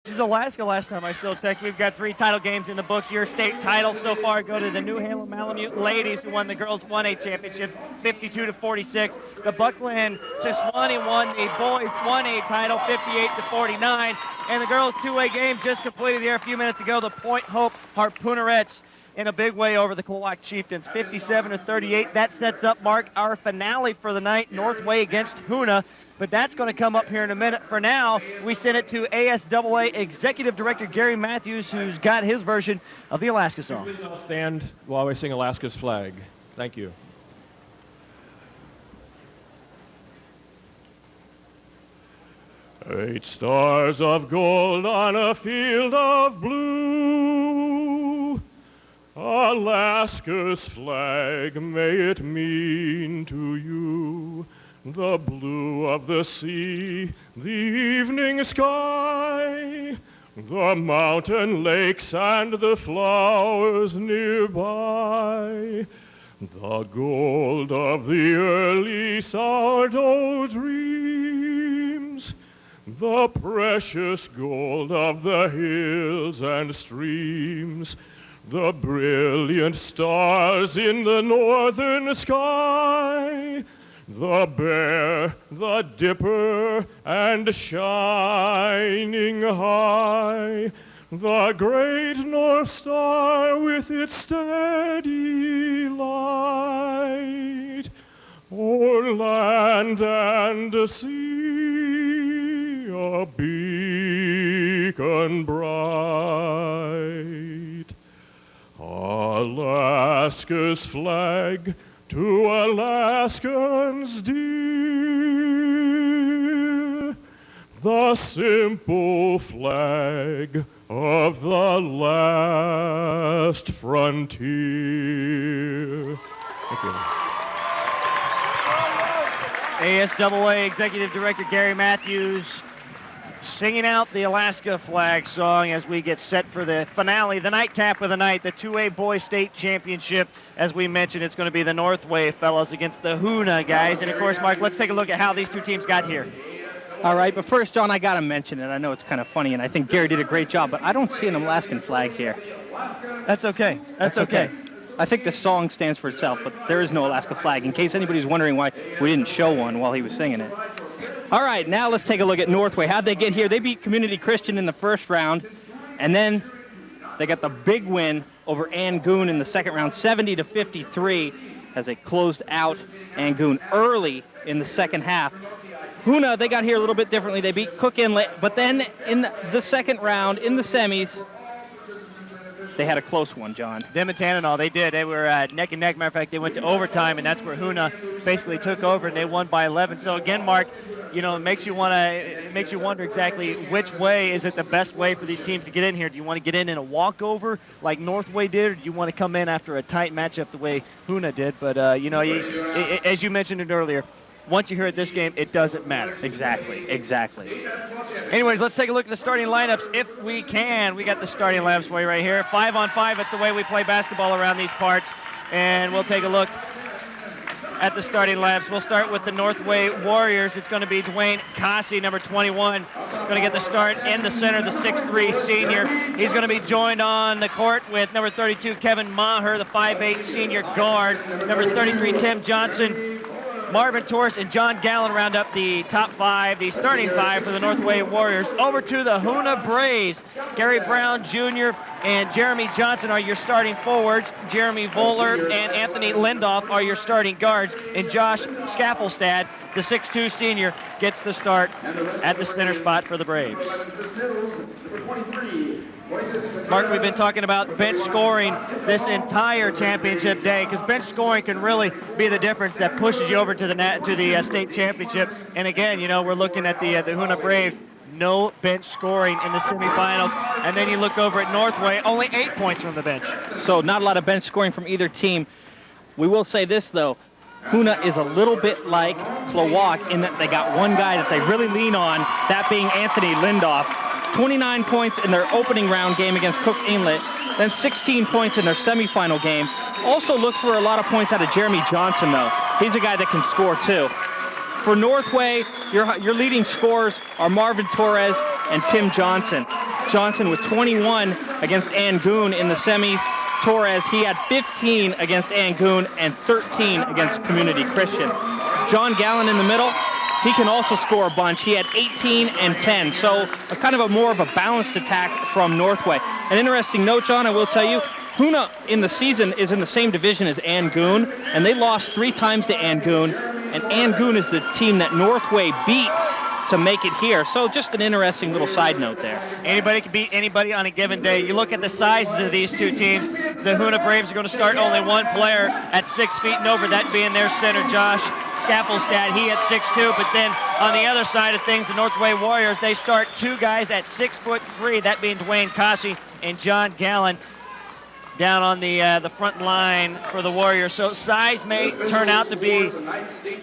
This is Alaska last time I still checked. We've got 3 title games in the books. Your state titles so far go to the New Haven Malamute ladies, who won the girls 1A championships 52-46. The Buckland Siswani won the boys 1A title 58-49. And the girls 2A game just completed here a few minutes ago. The Point Hope Harpoonerettes in a big way over the Klawak Chieftains 57-38. That sets up, Mark, our finale for the night, Northway against Hoonah. But that's going to come up here in a minute. For now, we send it to ASAA Executive Director Gary Matthews, who's got his version of the Alaska song. Please all stand while we sing Alaska's flag. Thank you. 8 stars of gold on a field of blue, Alaska's flag may it mean to you. The blue of the sea, the evening sky, the mountain lakes and the flowers nearby, the gold of the early sourdough dreams, the precious gold of the hills and streams, the brilliant stars in the northern sky, the Bear, the Dipper, and shining high, the great North Star with its steady light, o'er land and sea, a beacon bright. Alaska's flag, to Alaskans dear, the simple flag of the last frontier. Thank you. ASAA Executive Director Gary Matthews singing out the Alaska flag song as we get set for the finale, the nightcap of the night, the 2A Boys State Championship. As we mentioned, it's going to be the Northway fellows against the Hoonah guys. And, of course, Mark, let's take a look at how these two teams got here. All right, but first, John, I got to mention it. I know it's kind of funny, and I think Gary did a great job, but I don't see an Alaskan flag here. That's okay. That's okay. I think the song stands for itself, but there is no Alaska flag, in case anybody's wondering why we didn't show one while he was singing it. All right, now let's take a look at Northway. How'd they get here? They beat Community Christian in the first round, and then they got the big win over Angoon in the second round, 70-53, as they closed out Angoon early in the second half. Hoonah, they got here a little bit differently. They beat Cook Inlet, but then in the second round, in the semis, they had a close one, John. Them and Tananall, they did. They were neck and neck. Matter of fact, they went to overtime, and that's where Hoonah basically took over, and they won by 11. So again, Mark, you know, it makes you wonder exactly which way is it the best way for these teams to get in here. Do you want to get in a walkover like Northway did, or do you want to come in after a tight matchup the way Hoonah did? But you know, as you mentioned it earlier, once you hear it this game, it doesn't matter. Exactly. Anyways, let's take a look at the starting lineups if we can. We got the starting lineups for you right here. 5-on-5, it's the way we play basketball around these parts. And we'll take a look at the starting lineups. We'll start with the Northway Warriors. It's going to be Dwayne Cossey, number 21. Going to get the start in the center, the 6'3 senior. He's going to be joined on the court with number 32, Kevin Maher, the 5'8 senior guard. Number 33, Tim Johnson. Marvin Torres and John Gallen round up the top 5, the starting 5 for the Northway Warriors. Over to the Hoonah Braves. Gary Brown Jr. and Jeremy Johnson are your starting forwards. Jeremy Voller and Anthony Lindoff are your starting guards. And Josh Scaffelstad, the 6'2 senior, gets the start at the center spot for the Braves. Mark, we've been talking about bench scoring this entire championship day, because bench scoring can really be the difference that pushes you over to the state championship. And again, you know, we're looking at the Hoonah Braves. No bench scoring in the semifinals. And then you look over at Northway, only 8 points from the bench. So not a lot of bench scoring from either team. We will say this, though. Hoonah is a little bit like Klawak in that they got one guy that they really lean on, that being Anthony Lindoff. 29 points in their opening round game against Cook Inlet, then 16 points in their semifinal game. Also look for a lot of points out of Jeremy Johnson, though. He's a guy that can score, too. For Northway, your leading scorers are Marvin Torres and Tim Johnson. Johnson with 21 against Angoon in the semis. Torres, he had 15 against Angoon and 13 against Community Christian. John Gallen in the middle, he can also score a bunch. He had 18 and 10, so a kind of a more of a balanced attack from Northway. An interesting note, John, I will tell you, Hoonah in the season is in the same division as Angoon, and they lost 3 times to Angoon, and Angoon is the team that Northway beat to make it here. So just an interesting little side note there. Anybody can beat anybody on a given day. You look at the sizes of these two teams. The Hoonah Braves are going to start only one player at 6 feet and over, that being their center, Josh Scaffelstad. He at 6'2", but then on the other side of things, the Northway Warriors, they start 2 guys at 6'3", that being Dwayne Kashi and John Gallen down on the front line for the Warriors. So size may turn out to be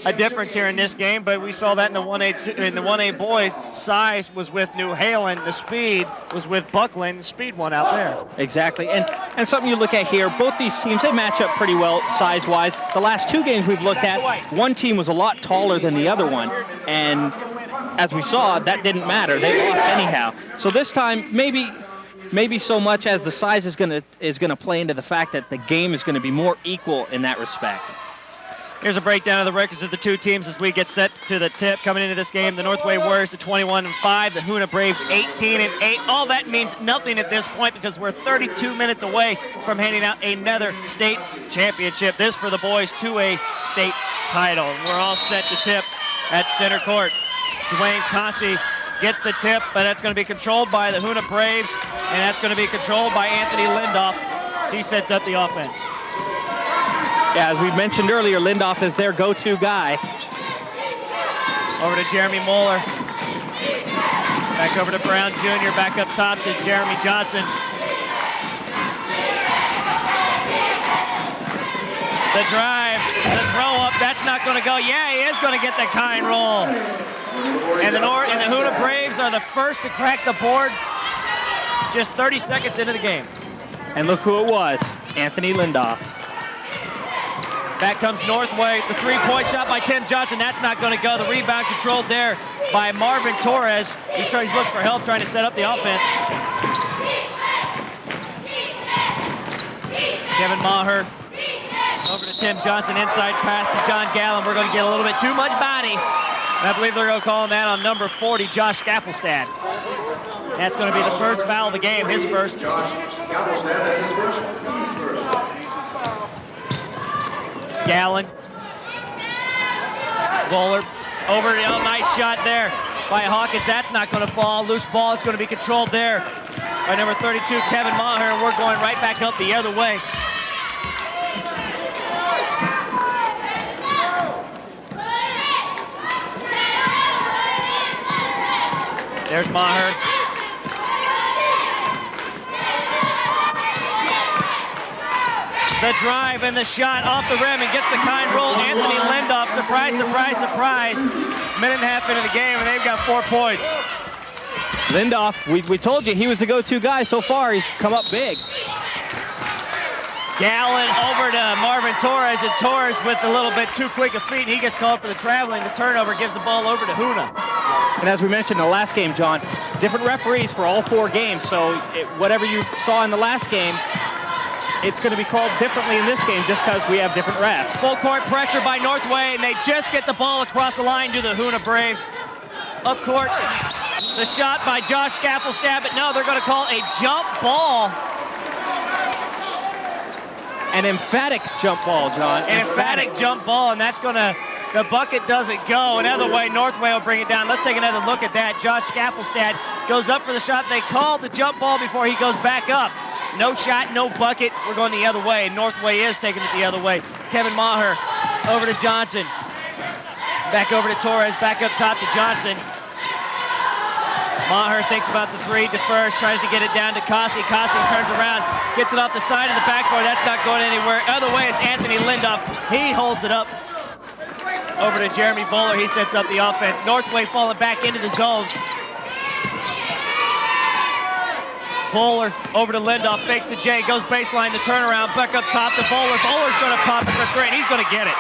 a difference here in this game, but we saw that in the 1A boys. Size was with New Halen, the speed was with Buckland. Speed won out there. Exactly, and something you look at here, both these teams, they match up pretty well size-wise. The last 2 games we've looked at, one team was a lot taller than the other one, and as we saw, that didn't matter. They lost anyhow. So this time, maybe so much as the size is gonna play into the fact that the game is gonna be more equal in that respect. Here's a breakdown of the records of the two teams as we get set to the tip. Coming into this game, the Northway Warriors at 21-5, the Hoonah Braves 18-8. All that means nothing at this point because we're 32 minutes away from handing out another state championship. This for the boys to a state title. We're all set to tip at center court. Dwayne Kashi gets the tip, but that's going to be controlled by the Hoonah Braves, and that's going to be controlled by Anthony Lindoff. He sets up the offense. Yeah, as we mentioned earlier, Lindoff is their go-to guy. Over to Jeremy Moeller. Back over to Brown Jr., back up top to Jeremy Johnson. The drive, the throw up, that's not going to go. Yeah, he is going to get the kind roll. And the Hoonah Braves are the first to crack the board just 30 seconds into the game. And look who it was, Anthony Lindoff. Back comes Northway, the 3-point shot by Tim Johnson. That's not going to go. The rebound controlled there by Marvin Torres. He's looking for help, trying to set up the offense. Kevin Maher over to Tim Johnson, inside pass to John Gallen. We're going to get a little bit too much body. And I believe they're going to call him that on number 40, Josh Scaffelstad. That's going to be the first foul of the game, his first. Josh Scaffelstad, that's his first. Gallen. Bowler over to, nice shot there by Hawkins. That's not going to fall. Loose ball. It's going to be controlled there by number 32, Kevin Maher. And we're going right back up the other way. There's Maher. The drive and the shot off the rim and gets the kind roll. Anthony Lindoff, surprise, surprise, surprise. Minute and a half into the game and they've got 4 points. Lindoff, we told you he was the go-to guy so far. He's come up big. Gallen over to Marvin Torres, and Torres with a little bit too quick a feet. He gets called for the traveling. The turnover gives the ball over to Hoonah. And as we mentioned in the last game, John, different referees for all 4 games. So whatever you saw in the last game, it's going to be called differently in this game just because we have different refs. Full court pressure by Northway, and they just get the ball across the line to the Hoonah Braves. Up court, the shot by Josh Scaffelstad, but no, they're going to call a jump ball. An emphatic jump ball, John. An emphatic jump ball, and that's going to, the bucket doesn't go. Another way, Northway will bring it down. Let's take another look at that. Josh Scaffelstad goes up for the shot. They called the jump ball before he goes back up. No shot, no bucket. We're going the other way. Northway is taking it the other way. Kevin Maher over to Johnson. Back over to Torres. Back up top to Johnson. Maher thinks about the 3, defers, tries to get it down to Kasi. Kasi turns around, gets it off the side of the backboard. That's not going anywhere. Other way, it's Anthony Lindoff. He holds it up. Over to Jeremy Bowler. He sets up the offense. Northway falling back into the zone. Bowler over to Lindoff, fakes the J, goes baseline, the turnaround, back up top to Bowler. Bowler's going to pop it for 3, and he's going to get it.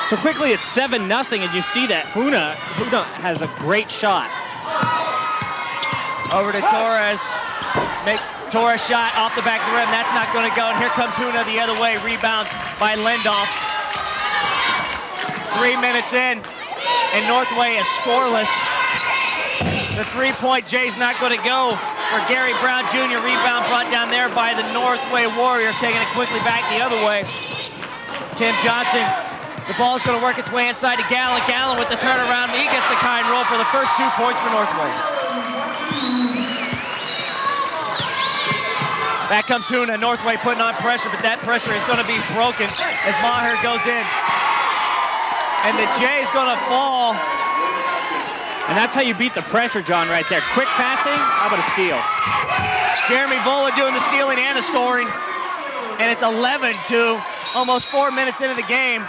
So quickly it's 7-0, and you see that Hoonah has a great shot. Over to Torres. Torres shot off the back of the rim. That's not going to go. And here comes Hoonah the other way. Rebound by Lindoff. 3 minutes in, and Northway is scoreless. The three-point J's not going to go for Gary Brown Jr. Rebound brought down there by the Northway Warriors, taking it quickly back the other way. Tim Johnson, the ball's going to work its way inside to Gallen. Gallen with the turnaround. He gets the kind roll for the first 2 points for Northway. Back comes Hoonah. Northway putting on pressure, but that pressure is going to be broken as Maher goes in. And the J's going to fall. And that's how you beat the pressure, John, right there. Quick passing, how about a steal? Jeremy Vola doing the stealing and the scoring. And it's 11-2, almost 4 minutes into the game.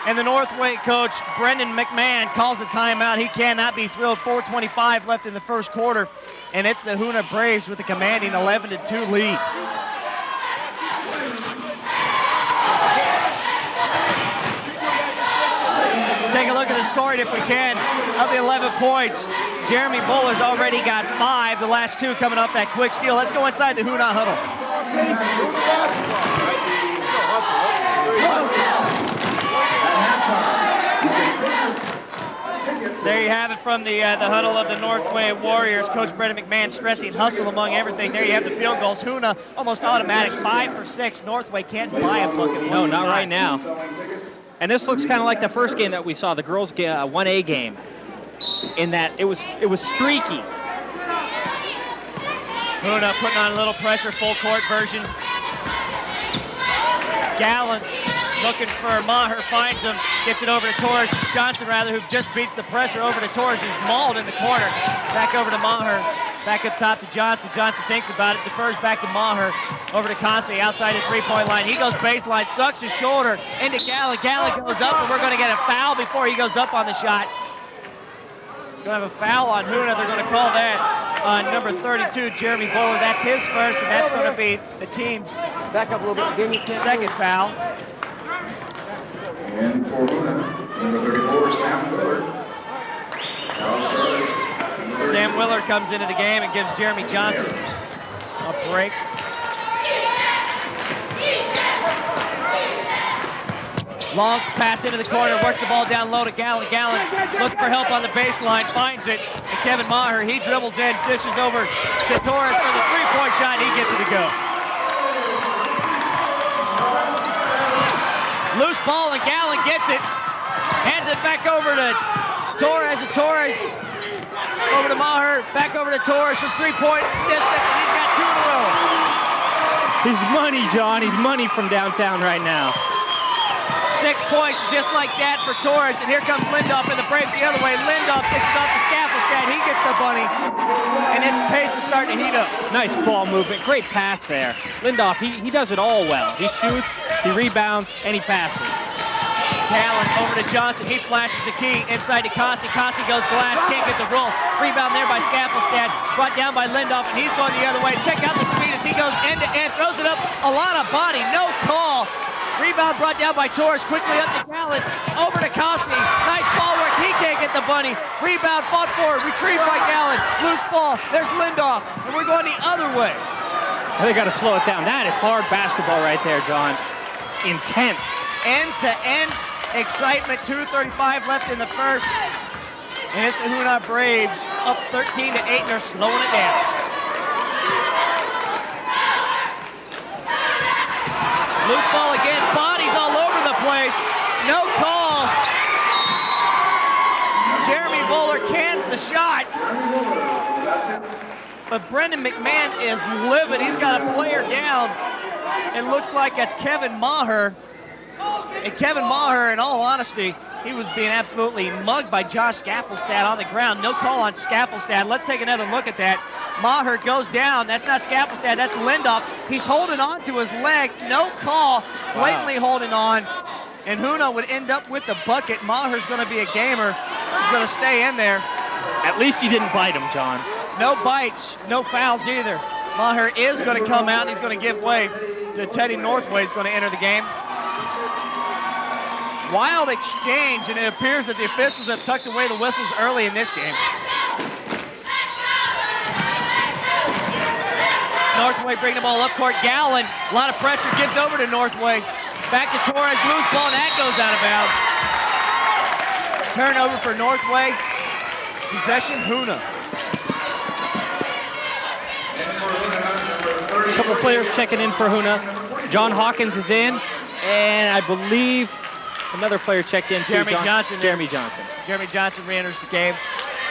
And the Northway coach, Brendan McMahon, calls a timeout. He cannot be thrilled. 4:25 left in the first quarter. And it's the Hoonah Braves with a commanding 11-2 lead. Take a look at the scoring if we can. Of the 11 points, Jeremy Bowler's already got 5, the last 2 coming off that quick steal. Let's go inside the Hoonah huddle. There you have it from the huddle of the Northway Warriors. Coach Brendan McMahon stressing hustle among everything. There you have the field goals. Hoonah almost automatic, 5 for 6. Northway can't buy a bucket. No, not right now. And this looks kind of like the first game that we saw, the girls' 1A game, in that it was streaky. Hoonah putting on a little pressure, full court version. Gallen looking for Maher, finds him, gets it over to Torres. Johnson, who just beats the pressure over to Torres, who's mauled in the corner. Back over to Maher, back up top to Johnson. Johnson thinks about it, defers back to Maher, over to Constey, outside the three-point line. He goes baseline, ducks his shoulder into Gallen. Gallen goes up, and we're going to get a foul before he goes up on the shot. Going to have a foul on Hoonah. They're going to call that on number 32, Jeremy Bowler. That's his first, and that's going to be the team's Back up a little bit. Again, you can't second foul. And for Hoonah, number 34, Sam Willard. Sam Willard comes into the game and gives Jeremy Johnson a break. Long pass into the corner, works the ball down low to Gallen. Gallen looking for help on the baseline, finds it. And Kevin Maher, he dribbles in, dishes over to Torres for the three-point shot. He gets it to go. Loose ball, and Gallen gets it. Hands it back over to Torres, and Torres over to Maher, back over to Torres from three-point distance. He's got 2 in a row. He's money, John. He's money from downtown right now. 6 points just like that for Torres, and here comes Lindoff and the Braves the other way. Lindoff gets it off the Scaffoldstad. He gets the bunny, and this pace is starting to heat up. Nice ball movement. Great pass there. Lindoff, he does it all well. He shoots, he rebounds, and he passes. Gallen over to Johnson. He flashes the key inside to Constey. Constey goes glass, can't get the roll. Rebound there by Scaffoldstad, brought down by Lindoff, and he's going the other way. Check out the speed as he goes end to end, throws it up. Alana Body, no call. Rebound brought down by Torres, quickly up to Gallen, over to Constey. Nice ball work, he can't get the bunny. Rebound fought forward, retrieved by Gallen. Loose ball, there's Lindoff, and we're going the other way. They got to slow it down. That is hard basketball right there, John. Intense. End-to-end excitement, 2:35 left in the first. And it's the Hoonah Braves up 13-8, and they're slowing it down. Loose ball again, bodies all over the place. No call. Jeremy Bowler cans the shot. But Brendan McMahon is livid. He's got a player down. It looks like that's Kevin Maher. And Kevin Maher, in all honesty, he was being absolutely mugged by Josh Scaffoldstad on the ground. No call on Scaffoldstad. Let's take another look at that. Maher goes down. That's not Scaffoldstad, that's Lindoff. He's holding on to his leg. No call. Blatantly holding on. And Hoonah would end up with the bucket. Maher's going to be a gamer. He's going to stay in there. At least he didn't bite him, John. No bites, no fouls either. Maher is going to come out, and he's going to give way to Teddy Northway. He's going to enter the game. Wild exchange, and it appears that the officials have tucked away the whistles early in this game. Northway bringing the ball up court. Gallen, a lot of pressure, gives over to Northway. Back to Torres, loose ball, and that goes out of bounds. Turnover for Northway. Possession, Hoonah. A couple of players checking in for Hoonah. John Hawkins is in, and I believe another player checked in too. Jeremy Johnson. Jeremy Johnson. Jeremy Johnson re-enters the game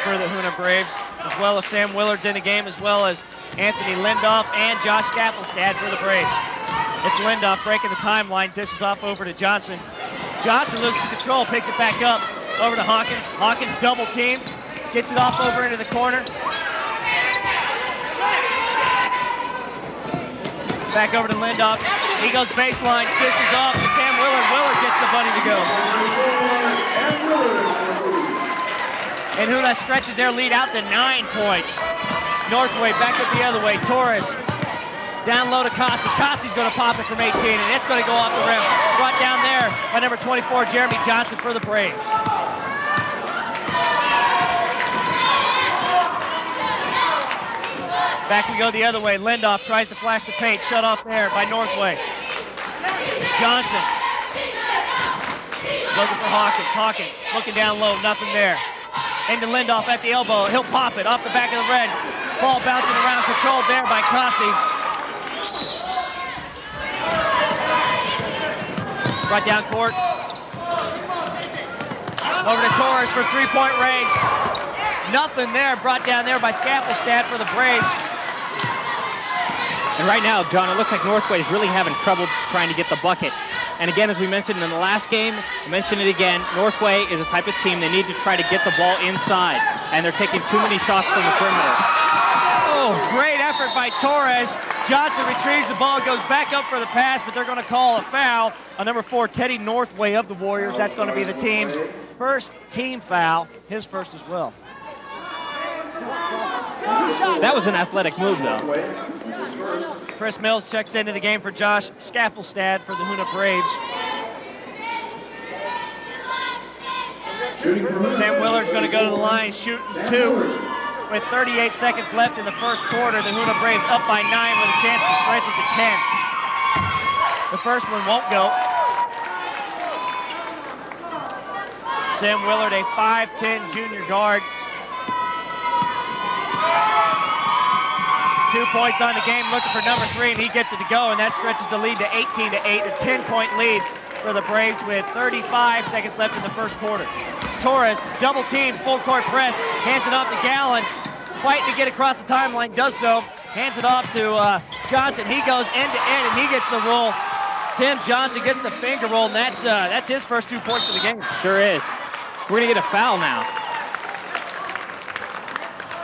for the Hoonah Braves, as well as Sam Willard's in the game, as well as Anthony Lindoff and Josh Scaffelstad for the Braves. It's Lindoff breaking the timeline, dishes off over to Johnson. Johnson loses control, picks it back up over to Hawkins. Hawkins double teamed, gets it off over into the corner. Back over to Lindoff. He goes baseline, dishes off to Sam Willard. Willard gets the bunny to go. And Hoonah stretches their lead out to 9 points. Northway back up the other way. Torres down low to Cossey. Cossey's going to pop it from 18, and it's going to go off the rim. Brought down there by number 24, Jeremy Johnson for the Braves. Back we go the other way. Lindoff tries to flash the paint. Shut off there by Northway. Johnson looking for Hawkins. Hawkins looking down low. Nothing there. Into Lindoff at the elbow. He'll pop it off the back of the red. Ball bouncing around. Controlled there by Cossey. Right down court. Over to Torres for three-point range. Nothing there. Brought down there by Scaffelstad for the Braves. And right now, John, it looks like Northway is really having trouble trying to get the bucket. And again, as we mentioned in the last game, I mentioned it again, Northway is a type of team they need to try to get the ball inside, and they're taking too many shots from the perimeter. Oh, great effort by Torres. Johnson retrieves the ball, goes back up for the pass, but they're going to call a foul on number 4, Teddy Northway of the Warriors. That's going to be the team's first team foul, his first as well. That was an athletic move, though. Chris Mills checks into the game for Josh Scaffelstad for the Hoonah Braves. Sam Willard's going to go to the line, shooting 2. With 38 seconds left in the first quarter, the Hoonah Braves up by 9 with a chance to strengthen to 10. The first one won't go. Sam Willard, a 5'10" junior guard. 2 points on the game, looking for number 3, and he gets it to go, and that stretches the lead to 18-8, a 10-point lead for the Braves with 35 seconds left in the first quarter. Torres, double team, full court press, hands it off to Gallen, fighting to get across the timeline, does so, hands it off to Johnson. He goes end to end, and he gets the roll. Tim Johnson gets the finger roll, and that's his first 2 points of the game. Sure is. We're going to get a foul now.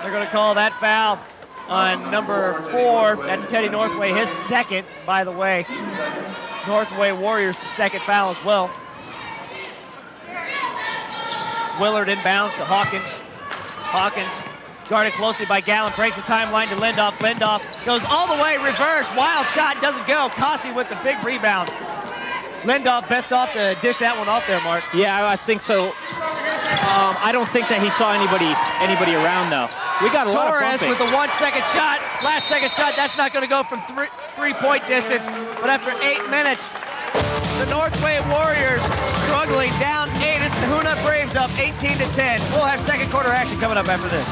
They're going to call that foul on number 4. That's Teddy Northway, his second, by the way. Northway Warriors' second foul as well. Willard inbounds to Hawkins. Hawkins guarded closely by Gallen, breaks the timeline to Lindoff. Lindoff goes all the way, reverse, wild shot, doesn't go. Cossey with the big rebound. Lindoff best off to dish that one off there, Mark. Yeah, I think so. I don't think that he saw anybody around, though. We got a lot of bumping. Torres with the 1 second shot. Last second shot, that's not going to go from three-point distance. But after 8 minutes, the Northway Warriors struggling down 8. It's the Hoonah Braves up 18-10. We'll have second quarter action coming up after this.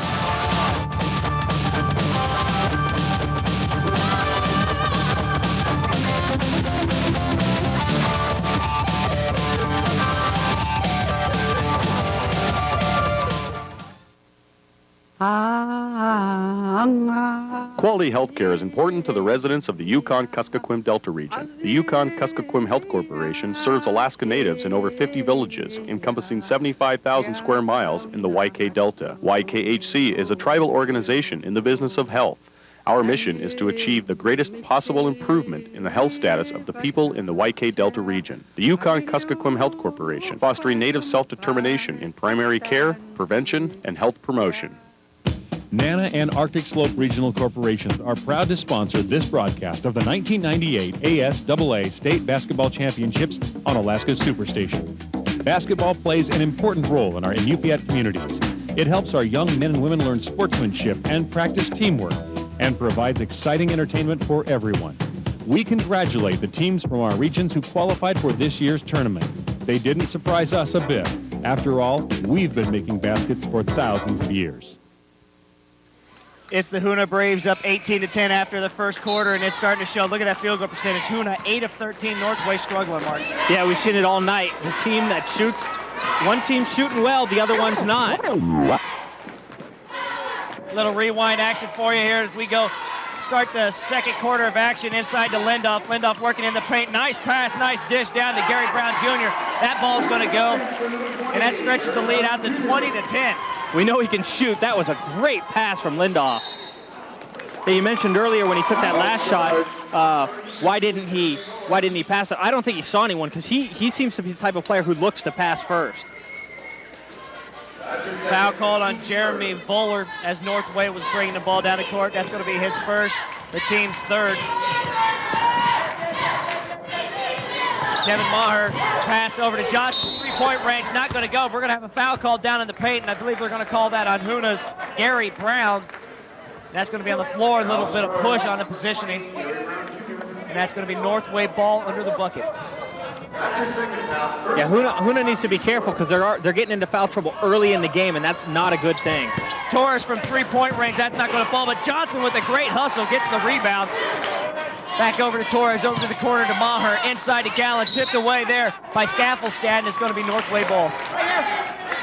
Quality health care is important to the residents of the Yukon-Kuskokwim Delta region. The Yukon-Kuskokwim Health Corporation serves Alaska Natives in over 50 villages, encompassing 75,000 square miles in the YK Delta. YKHC is a tribal organization in the business of health. Our mission is to achieve the greatest possible improvement in the health status of the people in the YK Delta region. The Yukon-Kuskokwim Health Corporation, fostering Native self-determination in primary care, prevention, and health promotion. NANA and Arctic Slope Regional Corporations are proud to sponsor this broadcast of the 1998 ASAA State Basketball Championships on Alaska's Superstation. Basketball plays an important role in our Inupiat communities. It helps our young men and women learn sportsmanship and practice teamwork, and provides exciting entertainment for everyone. We congratulate the teams from our regions who qualified for this year's tournament. They didn't surprise us a bit. After all, we've been making baskets for thousands of years. It's the Hoonah Braves up 18-10 after the first quarter, and it's starting to show. Look at that field goal percentage. Hoonah 8 of 13. Northway struggling, Mark. Yeah, we've seen it all night. The team that shoots, one team's shooting well, the other one's not. Little rewind action for you here as we go start the second quarter of action inside to Lindoff. Lindoff working in the paint. Nice pass, nice dish down to Gary Brown Jr. That ball's going to go, and that stretches the lead out to 20-10. We know he can shoot. That was a great pass from Lindoff. You mentioned earlier when he took that last shot, why didn't he pass it? I don't think he saw anyone because he seems to be the type of player who looks to pass first. Foul called on Jeremy Bowler as Northway was bringing the ball down the court. That's going to be his first, the team's third. Kevin Maher, pass over to Johnson, three-point range, not going to go. We're going to have a foul called down in the paint, and I believe we're going to call that on Hoonah's Gary Brown. That's going to be on the floor, a little bit of push on the positioning. And that's going to be Northway ball under the bucket. Yeah, Hoonah needs to be careful because they're getting into foul trouble early in the game, and that's not a good thing. Torres from three-point range, that's not going to fall, but Johnson with a great hustle gets the rebound. Back over to Torres, over to the corner to Maher, inside to Gallen, tipped away there by Scaffelstad, and it's going to be Northway ball.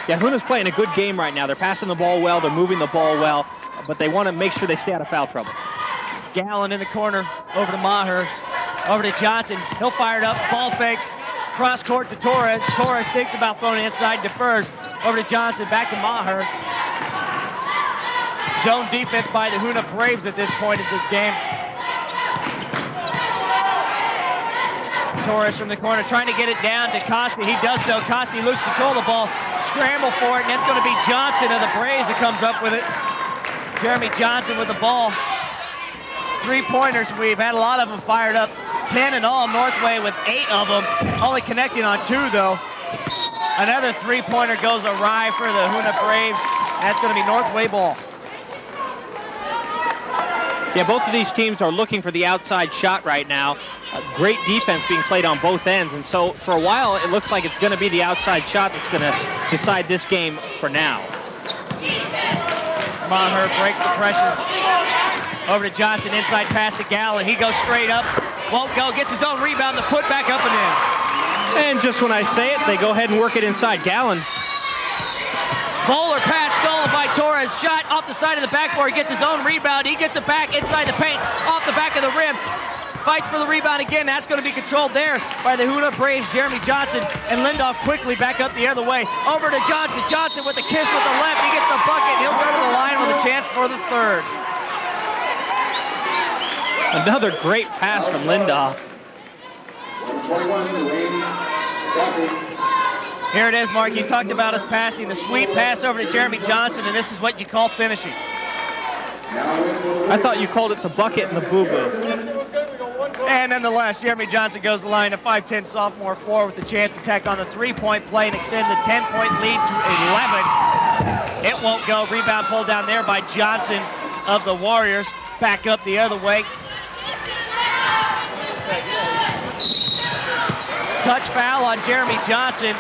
Yeah, Hoonah's playing a good game right now. They're passing the ball well, they're moving the ball well, but they want to make sure they stay out of foul trouble. Gallen in the corner, over to Maher, over to Johnson. He'll fire it up, ball fake, cross court to Torres. Torres thinks about throwing it inside, defers. Over to Johnson, back to Maher. Zone defense by the Hoonah Braves at this point in this game. Torres from the corner trying to get it down to Costi. He does so. Costi loses control of the ball. Scramble for it, and it's going to be Johnson of the Braves that comes up with it. Jeremy Johnson with the ball. Three-pointers, we've had a lot of them fired up. 10 in all, Northway with 8 of them. Only connecting on 2, though. Another three-pointer goes awry for the Hoonah Braves. That's going to be Northway ball. Yeah, both of these teams are looking for the outside shot right now. Great defense being played on both ends, and so for a while it looks like it's going to be the outside shot that's going to decide this game for now. Maher breaks the pressure. Over to Johnson, inside pass to Gallen. He goes straight up, won't go, gets his own rebound, the put back up and in. And just when I say it, they go ahead and work it inside. Gallen. Bowler pass stolen by Torres. Shot off the side of the backboard. He gets his own rebound. He gets it back inside the paint, off the back of the rim. Fights for the rebound again. That's going to be controlled there by the Hoonah Braves, Jeremy Johnson, and Lindoff quickly back up the other way. Over to Johnson. Johnson with a kiss with the left. He gets the bucket. He'll go to the line with a chance for the third. Another great pass from Lindoff. Here it is, Mark. You talked about us passing. The sweep pass over to Jeremy Johnson, and this is what you call finishing. I thought you called it the bucket and the boo-boo. And nonetheless, Jeremy Johnson goes to the line, a 5'10 sophomore forward with a chance to tack on the three-point play and extend the 10-point lead to 11. It won't go. Rebound pulled down there by Johnson of the Warriors. Back up the other way. Touch foul on Jeremy Johnson.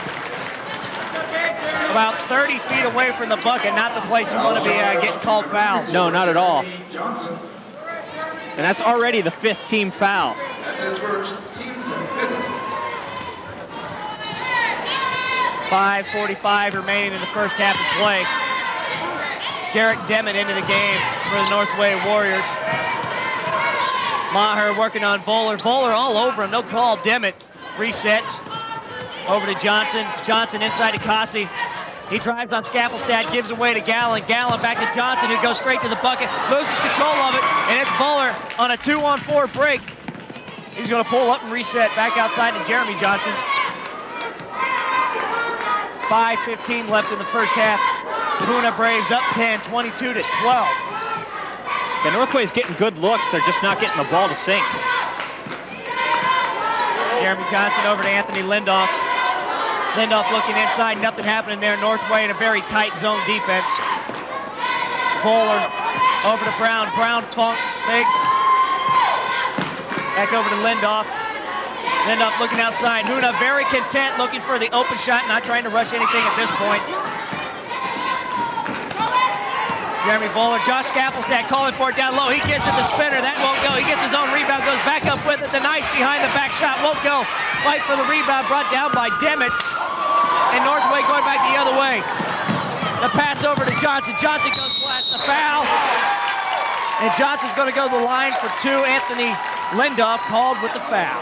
About 30 feet away from the bucket, not the place you want to be getting called fouls. No, not at all. And that's already the 5th team foul. That's his first. 5:45 remaining in the first half of play. Garrett Demmett into the game for the Northway Warriors. Maher working on Bowler. Bowler all over him, no call. Demmett resets. Over to Johnson. Johnson inside to Costi. He drives on Scaffelstad, gives away to Gallen. Gallen back to Johnson, who goes straight to the bucket, loses control of it, and it's Bowler on a 2-on-4 break. He's going to pull up and reset back outside to Jeremy Johnson. 5:15 left in the first half. The Hoonah Braves up 10, 22-12. The Northway's getting good looks. They're just not getting the ball to sink. Jeremy Johnson over to Anthony Lindoff. Lindoff looking inside, nothing happening there. Northway in a very tight zone defense. Bowler over to Brown. Brown fakes. Back over to Lindoff. Lindoff looking outside. Hoonah very content, looking for the open shot, not trying to rush anything at this point. Jeremy Bowler, Josh Scaffelstad calling for it down low. He gets it to spinner. That won't go. He gets his own rebound, goes back up with it. The nice behind the back shot won't go. Fight for the rebound, brought down by Demet. And Northway going back the other way. The pass over to Johnson. Johnson goes flat, the foul. And Johnson's going to go to the line for two. Anthony Lindoff called with the foul.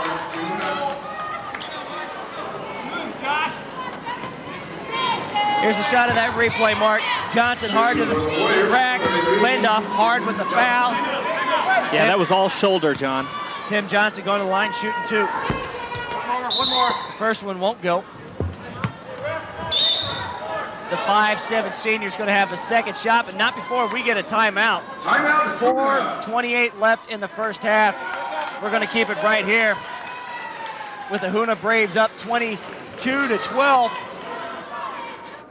Here's a shot of that replay, Mark. Johnson hard to the rack. Lindoff hard with the foul. Yeah, that was all shoulder, John. Tim Johnson going to the line, shooting two. One more. First one won't go. The 5'7" senior's going to have a second shot, but not before we get a timeout. Timeout. 4:28 left in the first half. We're going to keep it right here with the Hoonah Braves up 22-12.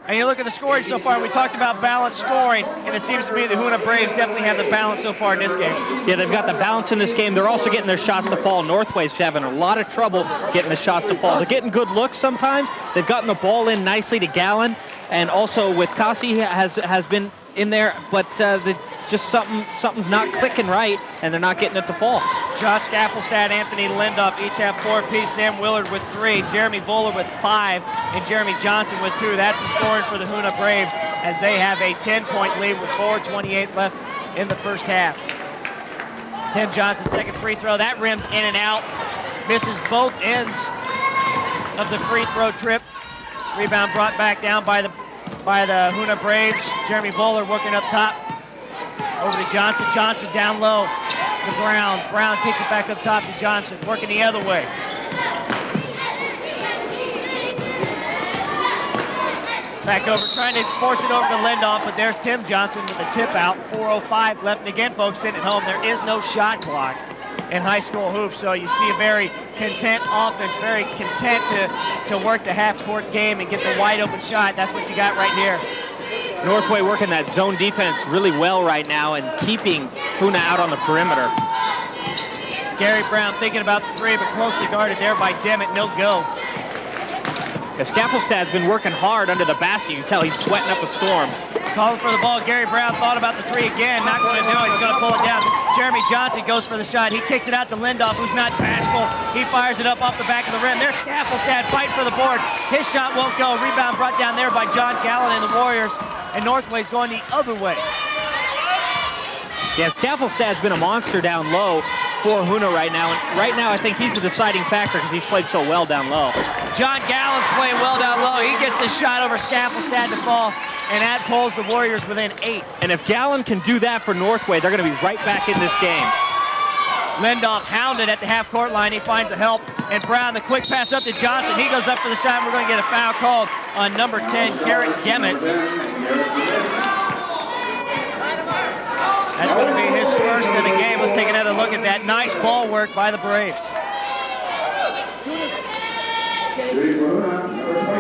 And you look at the scoring so far, we talked about balanced scoring, and it seems to me the Hoonah Braves definitely have the balance so far in this game. Yeah, they've got the balance in this game. They're also getting their shots to fall. Northway's having a lot of trouble getting the shots to fall. They're getting good looks sometimes. They've gotten the ball in nicely to Gallen, and also with Kasi has been in there, but just something's not clicking right, and they're not getting it to fall. Josh Scaffelstad, Anthony Lindoff each have 4 apiece. Sam Willard with 3, Jeremy Bowler with 5, and Jeremy Johnson with 2. That's the scoring for the Hoonah Braves as they have a 10-point lead with 4:28 left in the first half. Tim Johnson's second free throw. That rims in and out. Misses both ends of the free throw trip. Rebound brought back down by the Hoonah Braves. Jeremy Bowler working up top. Over to Johnson. Johnson down low to Brown. Brown kicks it back up top to Johnson. Working the other way. Back over, trying to force it over to Lindoff, but there's Tim Johnson with the tip out. 4:05 left. And again, folks, sitting at home, there is no shot clock in high school hoops, so you see a very content offense, very content to work the half-court game and get the wide open shot. That's what you got right here. Northway working that zone defense really well right now and keeping Hoonah out on the perimeter. Gary Brown thinking about the three, but closely guarded there by Demet. No go. Scaffelstad's been working hard under the basket. You can tell he's sweating up a storm. Calling for the ball. Gary Brown thought about the three again. Not going to do it. He's going to pull it down. Jeremy Johnson goes for the shot. He kicks it out to Lindoff, who's not bashful. He fires it up off the back of the rim. There's Scaffelstad fighting for the board. His shot won't go. Rebound brought down there by John Gallen and the Warriors. And Northway's going the other way. Yeah, Scaffelstad's been a monster down low for Hoonah right now. And right now, I think he's the deciding factor because he's played so well down low. John Gallen's playing well down low. He gets the shot over Scaffelstad to fall, and that pulls the Warriors within 8. And if Gallen can do that for Northway, they're going to be right back in this game. Lindoff hounded at the half-court line. He finds the help. And Brown, the quick pass up to Johnson. He goes up for the shot, and we're going to get a foul called on number 10, Garrett Demet. That's going to be his first in the game. Let's take another look at that. Nice ball work by the Braves.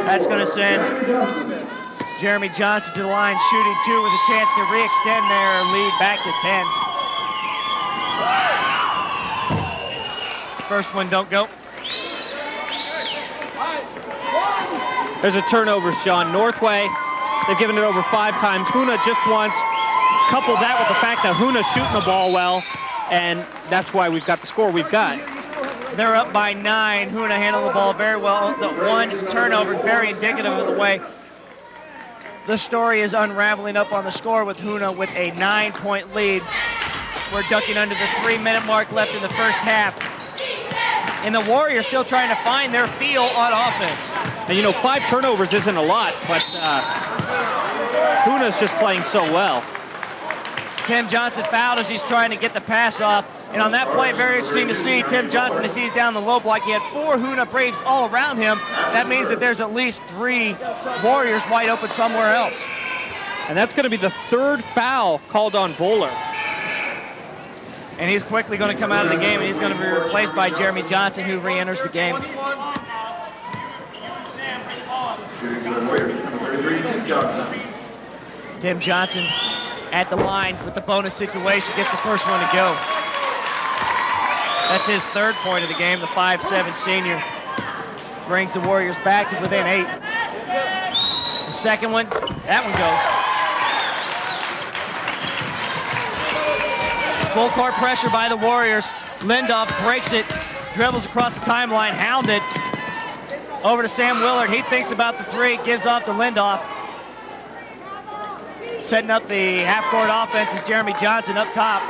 That's going to send Jeremy Johnson to the line, shooting 2 with a chance to re-extend their lead back to 10. First one don't go. There's a turnover, Sean. Northway, they've given it over 5 times. Hoonah just once. Couple that with the fact that Hoonah's shooting the ball well, and that's why we've got the score we've got. They're up by 9. Hoonah handled the ball very well. The one turnover, very indicative of the way the story is unraveling up on the score with Hoonah with a 9-point lead. We're ducking under the 3-minute mark left in the first half. And the Warriors still trying to find their feel on offense. And you know, 5 turnovers isn't a lot, but Hoonah's just playing so well. Tim Johnson fouled as he's trying to get the pass off. And on that play, very interesting to see Tim Johnson as he's down the low block. He had 4 Hoonah Braves all around him. That means that there's at least 3 Warriors wide open somewhere else. And that's going to be the 3rd foul called on Bowler. And he's quickly going to come out of the game, and he's going to be replaced by Jeremy Johnson, who re-enters the game. Shooting for the Warriors, number 33, Tim Johnson. Tim Johnson at the line with the bonus situation, gets the first one to go. That's his third point of the game. The 5'7" senior brings the Warriors back to within 8. The second one, that one goes. Full court pressure by the Warriors. Lindoff breaks it, dribbles across the timeline, hounded. Over to Sam Willard. He thinks about the three, gives off to Lindoff. Setting up the half-court offense is Jeremy Johnson up top.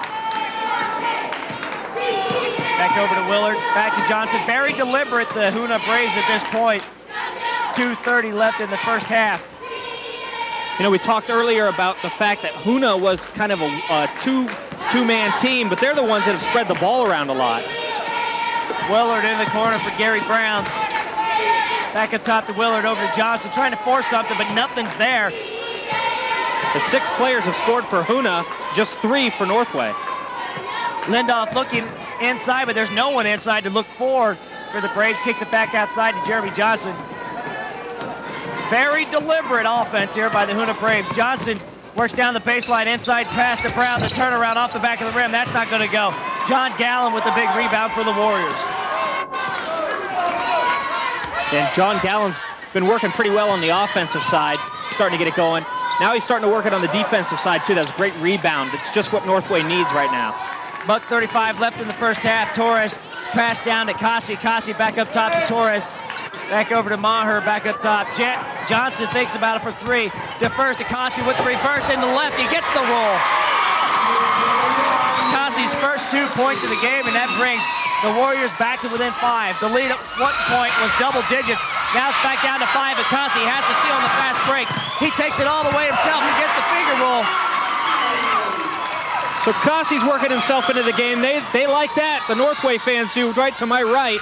Back over to Willard, back to Johnson. Very deliberate, the Hoonah Braves at this point. 2:30 left in the first half. You know, we talked earlier about the fact that Hoonah was kind of a two-man team, but they're the ones that have spread the ball around a lot. Willard in the corner for Gary Brown. Back up top to Willard, over to Johnson, trying to force something, but nothing's there. The 6 players have scored for Hoonah, just 3 for Northway. Lindoff looking inside, but there's no one inside to look for the Braves. Kicks it back outside to Jeremy Johnson. Very deliberate offense here by the Hoonah Braves. Johnson works down the baseline, inside pass to Brown, the turnaround off the back of the rim. That's not going to go. John Gallen with the big rebound for the Warriors. And John Gallen's been working pretty well on the offensive side, starting to get it going. Now he's starting to work it on the defensive side, too. That's a great rebound. It's just what Northway needs right now. $1:35 left in the first half. Torres pass down to Kasi. Kasi back up top to Torres. Back over to Maher, back up top. Johnson thinks about it for 3. Defers to Kasi with the reverse into left. He gets the roll. Kasi's first 2 points of the game, and that brings the Warriors back to within 5. The lead at one point was double digits. Now it's back down to 5, and Kasi has to steal on the fast break. He takes it all the way himself and gets the finger roll. So Kasi's working himself into the game. They like that. The Northway fans do, right to my right.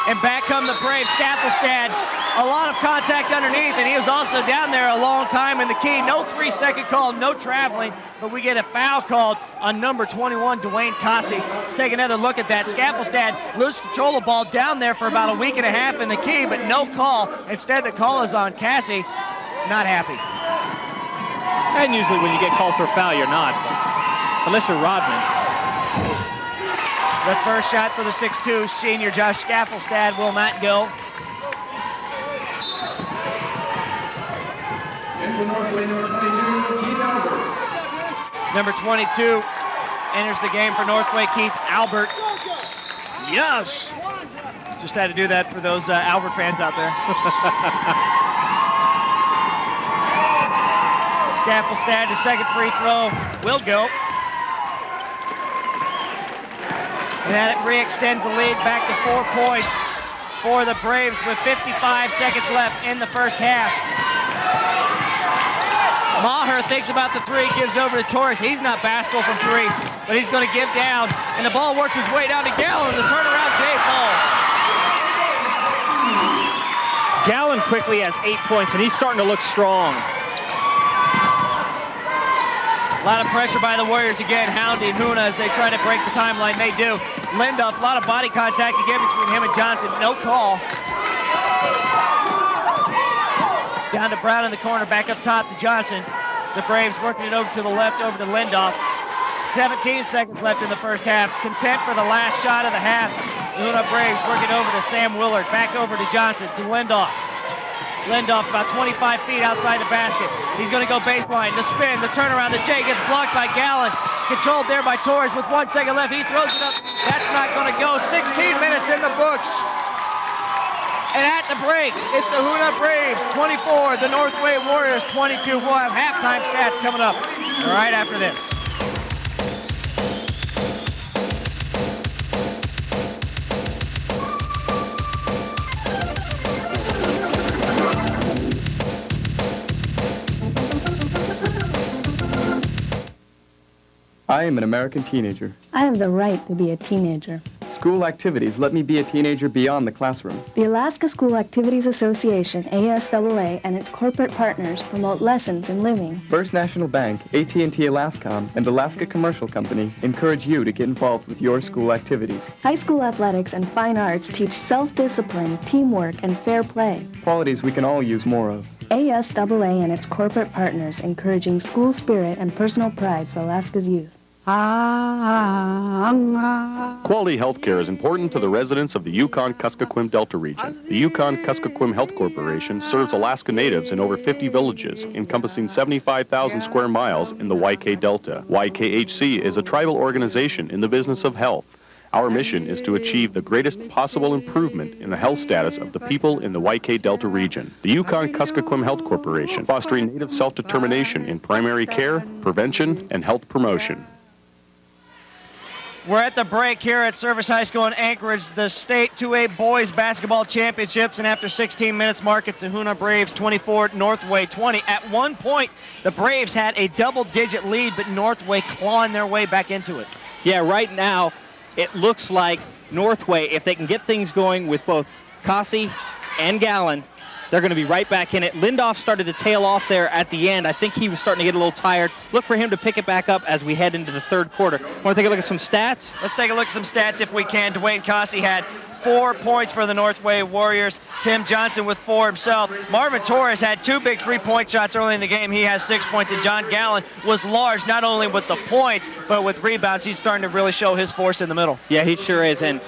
And back come the Braves. Staffelstad, a lot of contact underneath, and he was also down there a long time in the key. No 3-second call, no traveling, but we get a foul called on number 21, Dwayne Kasi. Let's take another look at that. Staffelstad loses control of the ball down there for about a week and a half in the key, but no call. Instead, the call is on Kasi. Not happy. And usually when you get called for a foul, you're not, but unless you're Rodman. The first shot for the 6'2", senior Josh Staffelstad will not go. And for Northway, number 22, Keith Albert. Number 22 enters the game for Northway, Keith Albert. Yes! Just had to do that for those Albert fans out there. Staffelstad, his second free throw will go. And that re-extends the lead back to 4 points for the Braves with 55 seconds left in the first half. Maher thinks about the 3, gives over to Torres. He's not bashful from 3, but he's going to give down. And the ball works its way down to Gallen. The turnaround, Jay falls. Gallen quickly has 8 points, and he's starting to look strong. A lot of pressure by the Warriors again, hounding Hoonah as they try to break the timeline. They do. Lindoff, a lot of body contact again between him and Johnson. No call. Down to Brown in the corner, back up top to Johnson. The Braves working it over to the left, over to Lindoff. 17 seconds left in the first half. Content for the last shot of the half. The Hoonah Braves working over to Sam Willard. Back over to Johnson, to Lindoff. Lindoff about 25 feet outside the basket. He's going to go baseline. The spin, the turnaround, the J gets blocked by Gallen. Controlled there by Torres with 1 second left. He throws it up. That's not going to go. 16 minutes in the books. And at the break, it's the Hoonah Braves 24, the Northway Warriors 22. We'll have halftime stats coming up right after this. I am an American teenager. I have the right to be a teenager. School activities let me be a teenager beyond the classroom. The Alaska School Activities Association, ASAA, and its corporate partners promote lessons in living. First National Bank, AT&T Alascom, and Alaska Commercial Company encourage you to get involved with your school activities. High school athletics and fine arts teach self-discipline, teamwork, and fair play. Qualities we can all use more of. ASAA and its corporate partners encouraging school spirit and personal pride for Alaska's youth. Quality health care is important to the residents of the Yukon-Kuskokwim Delta region. The Yukon-Kuskokwim Health Corporation serves Alaska natives in over 50 villages, encompassing 75,000 square miles in the YK Delta. YKHC is a tribal organization in the business of health. Our mission is to achieve the greatest possible improvement in the health status of the people in the YK Delta region. The Yukon-Kuskokwim Health Corporation, fostering native self-determination in primary care, prevention, and health promotion. We're at the break here at Service High School in Anchorage, the State 2A Boys Basketball Championships, and after 16 minutes, mark, it's the Hoonah Braves 24, Northway 20. At one point, the Braves had a double-digit lead, but Northway clawing their way back into it. Yeah, right now, it looks like Northway, if they can get things going with both Kasi and Gallen, they're going to be right back in it. Lindoff started to tail off there at the end. I think he was starting to get a little tired. Look for him to pick it back up as we head into the third quarter. Want to take a look at some stats? Let's take a look at some stats if we can. Dwayne Kasi had 4 points for the Northway Warriors. Tim Johnson with 4 himself. Marvin Torres had 2 big 3-point shots early in the game. He has 6 points. And John Gallen was large, not only with the points, but with rebounds. He's starting to really show his force in the middle. Yeah, he sure is. And,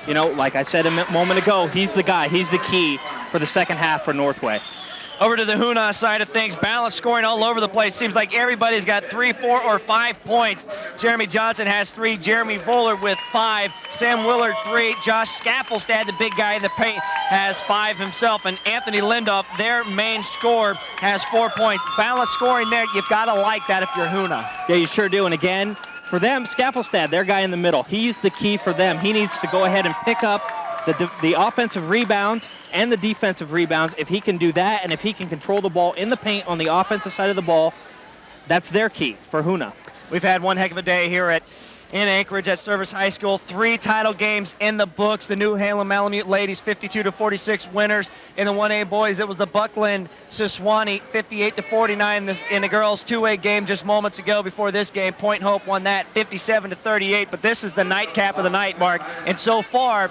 you know, like I said a moment ago, he's the guy. He's the key for the second half for Northway. Over to the Hoonah side of things, balance scoring all over the place. Seems like everybody's got 3, 4, or 5 points. Jeremy Johnson has 3, Jeremy Voller with 5, Sam Willard 3, Josh Scaffelstad, the big guy in the paint, has 5 himself, and Anthony Lindoff, their main scorer, has 4 points. Balance scoring there, you've got to like that if you're Hoonah. Yeah, you sure do. And again, for them, Scaffelstad, their guy in the middle, he's the key for them. He needs to go ahead and pick up the offensive rebounds and the defensive rebounds. If he can do that, and if he can control the ball in the paint on the offensive side of the ball, that's their key for Hoonah. We've had one heck of a day here in Anchorage at Service High School. 3 title games in the books. The New Halem Malamute ladies 52-46 winners. In the 1A boys, it was the Buckland Siswani 58-49 in the girls 2A game just moments ago. Before this game, Point Hope won that 57-38. But this is the nightcap of the night, Mark. And so far,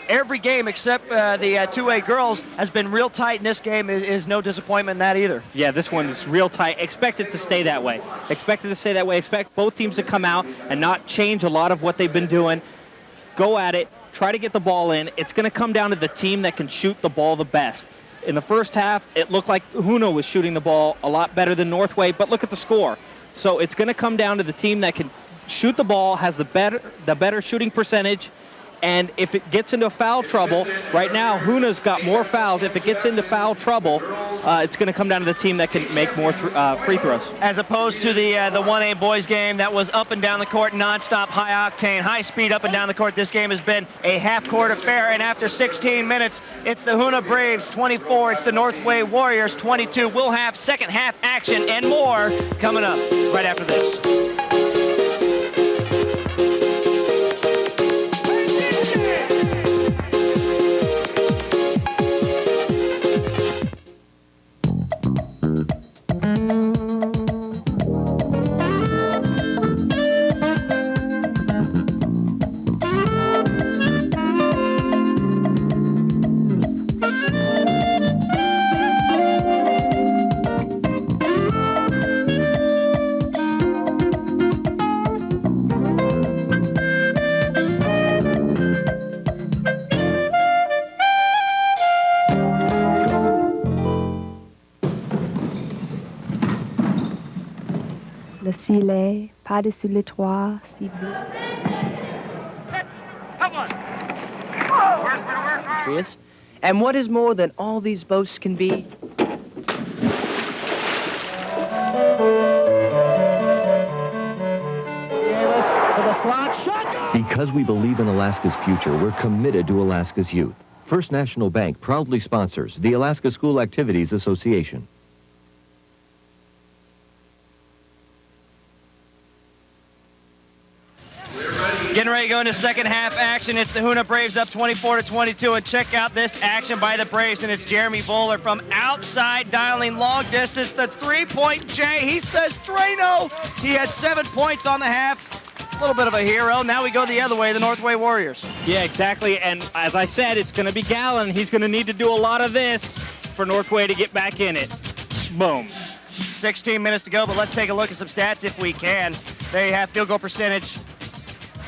every game except the 2A girls has been real tight, and this game is no disappointment in that either. Yeah, this one is real tight. Expect it to stay that way. Expect it to stay that way. Expect both teams to come out and not change a lot of what they've been doing. Go at it. Try to get the ball in. It's going to come down to the team that can shoot the ball the best. In the first half, it looked like Hoonah was shooting the ball a lot better than Northway, but look at the score. So it's going to come down to the team that can shoot the ball, has the better shooting percentage. And if it gets into foul trouble, right now Hoonah's got more fouls. If it gets into foul trouble, it's going to come down to the team that can make more free throws. As opposed to the 1A boys game that was up and down the court, nonstop, high octane, high speed up and down the court. This game has been a half-court affair, and after 16 minutes, it's the Hoonah Braves 24, it's the Northway Warriors 22. We'll have second half action and more coming up right after this. Le filet, par-dessus les toits, si bleu. And what is more than all these boasts can be? Because we believe in Alaska's future, we're committed to Alaska's youth. First National Bank proudly sponsors the Alaska School Activities Association. We're ready Getting ready to go into second half action. It's the Hoonah Braves up 24-22. And check out this action by the Braves. And it's Jeremy Bowler from outside dialing long distance. The three-point J. He says Drano. He had 7 points on the half. A little bit of a hero. Now we go the other way, the Northway Warriors. Yeah, exactly. And as I said, it's going to be Gallen. He's going to need to do a lot of this for Northway to get back in it. Boom. 16 minutes to go, but let's take a look at some stats if we can. There you have field goal percentage.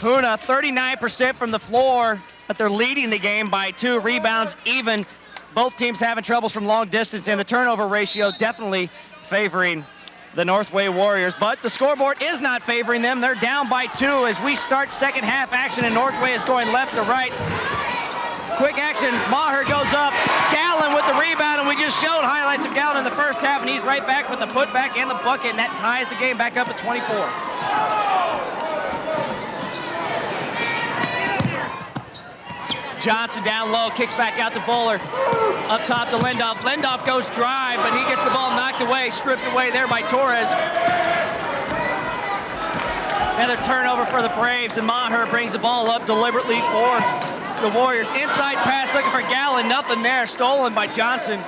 Hoonah, 39% from the floor, but they're leading the game by 2 rebounds even. Both teams having troubles from long distance, and the turnover ratio definitely favoring the Northway Warriors. But the scoreboard is not favoring them. They're down by 2 as we start second half action, and Northway is going left to right. Quick action, Maher goes up. Gallen with the rebound, and we just showed highlights of Gallen in the first half, and he's right back with the putback and the bucket, and that ties the game back up at 24. Johnson down low, kicks back out to Bowler. Up top to Lindoff. Lindoff goes drive, but he gets the ball knocked away, stripped away there by Torres. Another turnover for the Braves, and Maher brings the ball up deliberately for the Warriors. Inside pass looking for Gallen, nothing there, stolen by Johnson.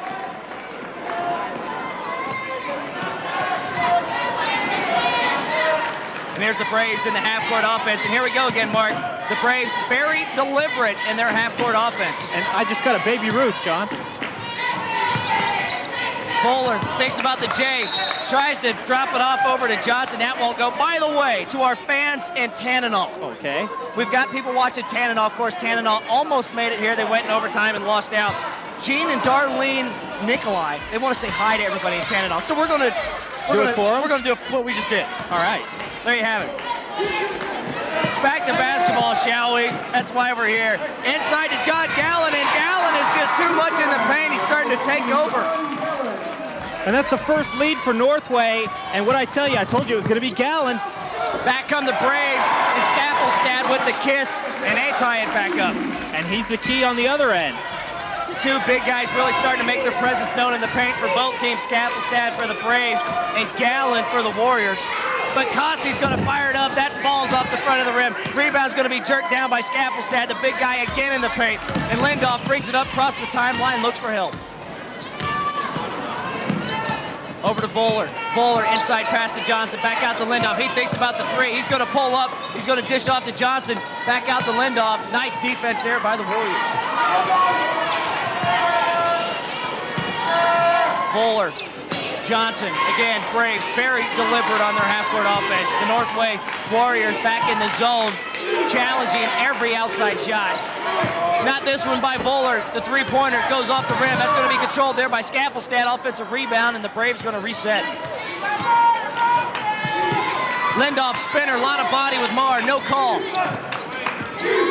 And here's the Braves in the half-court offense. And here we go again, Mark. The Braves very deliberate in their half-court offense. And I just got a Baby Ruth, John. Bowler thinks about the J, tries to drop it off over to Johnson. That won't go. By the way, to our fans in Tanana. Okay. We've got people watching Tanana. Of course, Tanana almost made it here. They went in overtime and lost out. Gene and Darlene Nikolai, they want to say hi to everybody in Tanana. So we're going to do what we just did. All right. There you have it. Back to basketball, shall we? That's why we're here. Inside to John Gallen, and Gallen is just too much in the paint. He's starting to take over. And that's the first lead for Northway. And what I tell you, I told you it was going to be Gallen. Back come the Braves, and Scaffelstad with the kiss, and they tie it back up. And he's the key on the other end. The 2 big guys really starting to make their presence known in the paint for both teams. Scaffelstad for the Braves, and Gallen for the Warriors. But Cossey's going to fire it up. That falls off the front of the rim. Rebound's going to be jerked down by Scaffelstad, the big guy again in the paint. And Lindoff brings it up across the timeline, looks for help. Over to Bowler. Bowler inside pass to Johnson. Back out to Lindoff. He thinks about the 3. He's going to pull up. He's going to dish off to Johnson. Back out to Lindoff. Nice defense there by the Warriors. Bowler. Johnson, again, Braves, very deliberate on their half-court offense. The Northway Warriors back in the zone, challenging every outside shot. Not this one by Bowler. The three-pointer goes off the rim. That's going to be controlled there by Scaffelstad. Offensive rebound, and the Braves going to reset. Lindoff spinner, a lot of body with Maher, no call.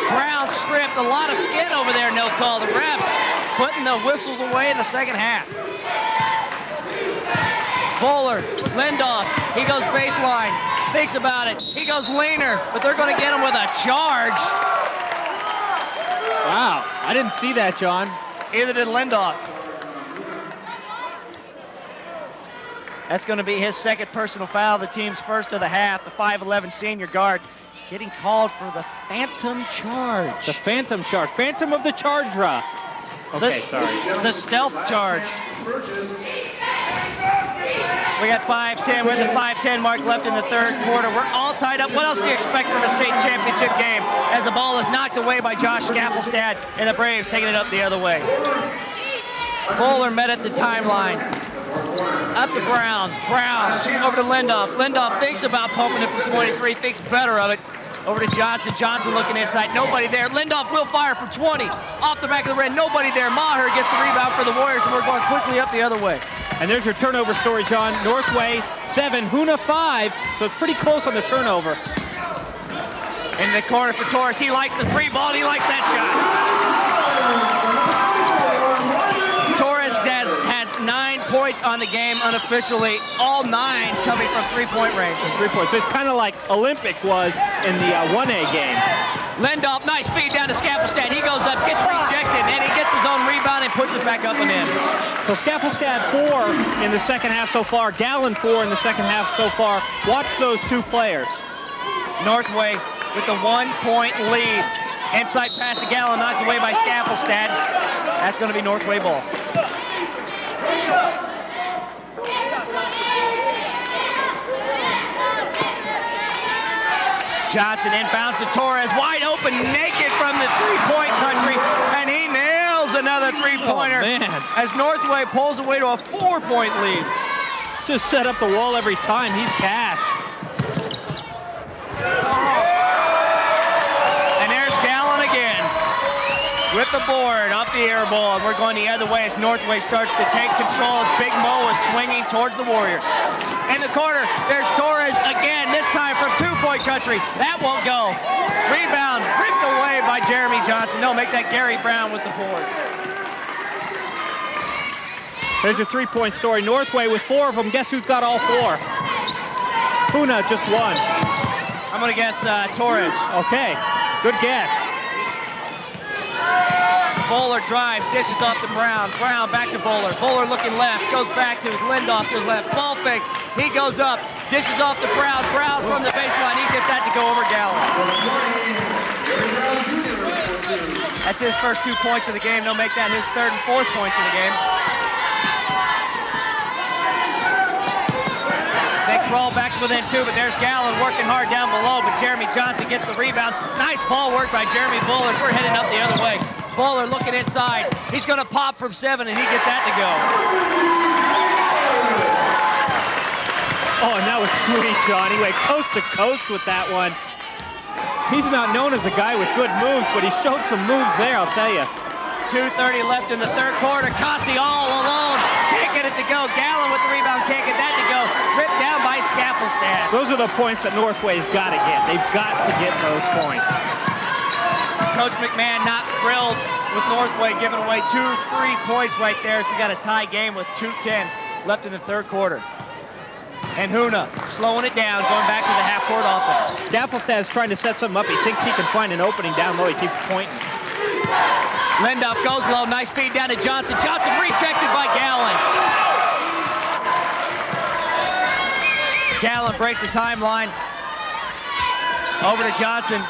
Brown stripped, a lot of skin over there, no call. The refs putting the whistles away in the second half. Bowler, Lindoff, he goes baseline, thinks about it, he goes leaner, but they're going to get him with a charge. Wow, I didn't see that, John. Either did Lindoff. That's going to be his second personal foul, the team's first of the half. The 5'11 senior guard getting called for the phantom charge. The phantom charge, phantom of the charge, Ra. Okay, sorry. The stealth charge. We got 5:10. We're at the 5:10 mark left in the third quarter. We're all tied up. What else do you expect from a state championship game as the ball is knocked away by Josh Scaffelstad and the Braves taking it up the other way? Bowler met at the timeline. Up to Brown. Brown over to Lindoff. Lindoff thinks about pumping it from 23, thinks better of it. Over to Johnson. Johnson looking inside. Nobody there. Lindoff will fire from 20. Off the back of the rim. Nobody there. Maher gets the rebound for the Warriors, and we're going quickly up the other way. And there's your turnover story, John. Northway 7, Hoonah 5. So it's pretty close on the turnover. In the corner for Torres. He likes the 3 ball. He likes that shot. Torres has 9 points on the game unofficially. All 9 coming from 3-point range. 3 points. So it's kind of like Olympic was in the 1A game. Lindoff, nice feed down to Scaffelstad. He goes up, gets rejected, and he gets his own rebound and puts it back up and in. So Scaffelstad 4 in the second half so far. Gallen 4 in the second half so far. Watch those 2 players. Northway with the 1-point lead. Inside pass to Gallen, knocked away by Skaffelstad. That's going to be Northway ball. Johnson inbounds to Torres, wide open, naked from the three-point country, and he nails another three-pointer as Northway pulls away to a 4-point lead. Just set up the wall every time. He's cash. And there's Gallen again with the board off the air ball, and we're going the other way as Northway starts to take control as Big Mo is swinging towards the Warriors. In the corner, there's Torres again, this time from two-point country. That won't go. Rebound ripped away by Jeremy Johnson. No, make that Gary Brown with the board. There's your three-point story. Northway with 4 of them. Guess who's got all 4? Hoonah just 1. I'm going to guess Torres. Okay, good guess. Bowler drives, dishes off to Brown. Brown back to Bowler. Bowler looking left, goes back to Lindoff to his left. Ball fake, he goes up, dishes off to Brown. Brown from the baseline, he gets that to go over Gallen. That's his first 2 points of the game. They'll make that his third and fourth points of the game. They crawl back within 2, but there's Gallen working hard down below, but Jeremy Johnson gets the rebound. Nice ball work by Jeremy Bowler. We're heading up the other way. Bowler looking inside. He's going to pop from 7, and he gets that to go. Oh, and that was sweet, John. He went coast to coast with that one. He's not known as a guy with good moves, but he showed some moves there, I'll tell you. 2:30 left in the third quarter. Kasi all alone. Can't get it to go. Gallen with the rebound. Can't get that to go. Ripped down by Skaffelstad. Those are the points that Northway's got to get. They've got to get those points. Coach McMahon not thrilled with Northway giving away 2 free points right there as we got a tie game with 2:10 left in the third quarter. And Hoonah slowing it down, going back to the half-court offense. Skaffelstad's trying to set something up. He thinks he can find an opening down low. He keeps pointing. Lindoff goes low, nice feed down to Johnson. Johnson rejected by Gallen. Gallen breaks the timeline. Over to Johnson.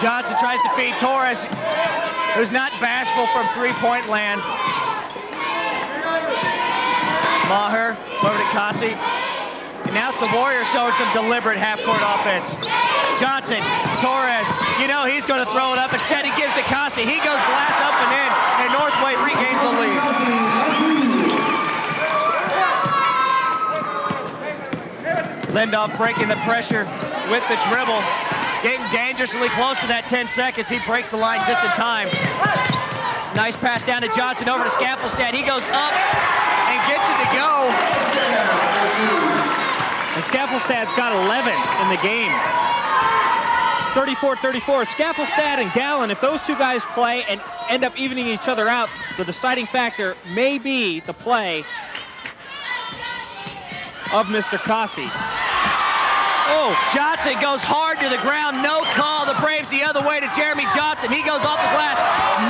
Johnson tries to feed Torres, who's not bashful from three-point land. Maher over to Kasi. And now it's the Warriors showing some deliberate half-court offense. Johnson, Torres, you know he's going to throw it up. Instead, he gives to Kasi. He goes glass up and in, and Northway regains the lead. Lindoff breaking the pressure with the dribble. Getting dangerously close to that 10 seconds. He breaks the line just in time. Nice pass down to Johnson over to Skaffelstad. He goes up and gets it to go. And Skaffelstad's got 11 in the game. 34-34. Skaffelstad and Gallen, if those 2 guys play and end up evening each other out, the deciding factor may be the play of Mr. Kasi. Oh, Johnson goes hard to the ground. No call. The Braves the other way to Jeremy Johnson. He goes off the glass.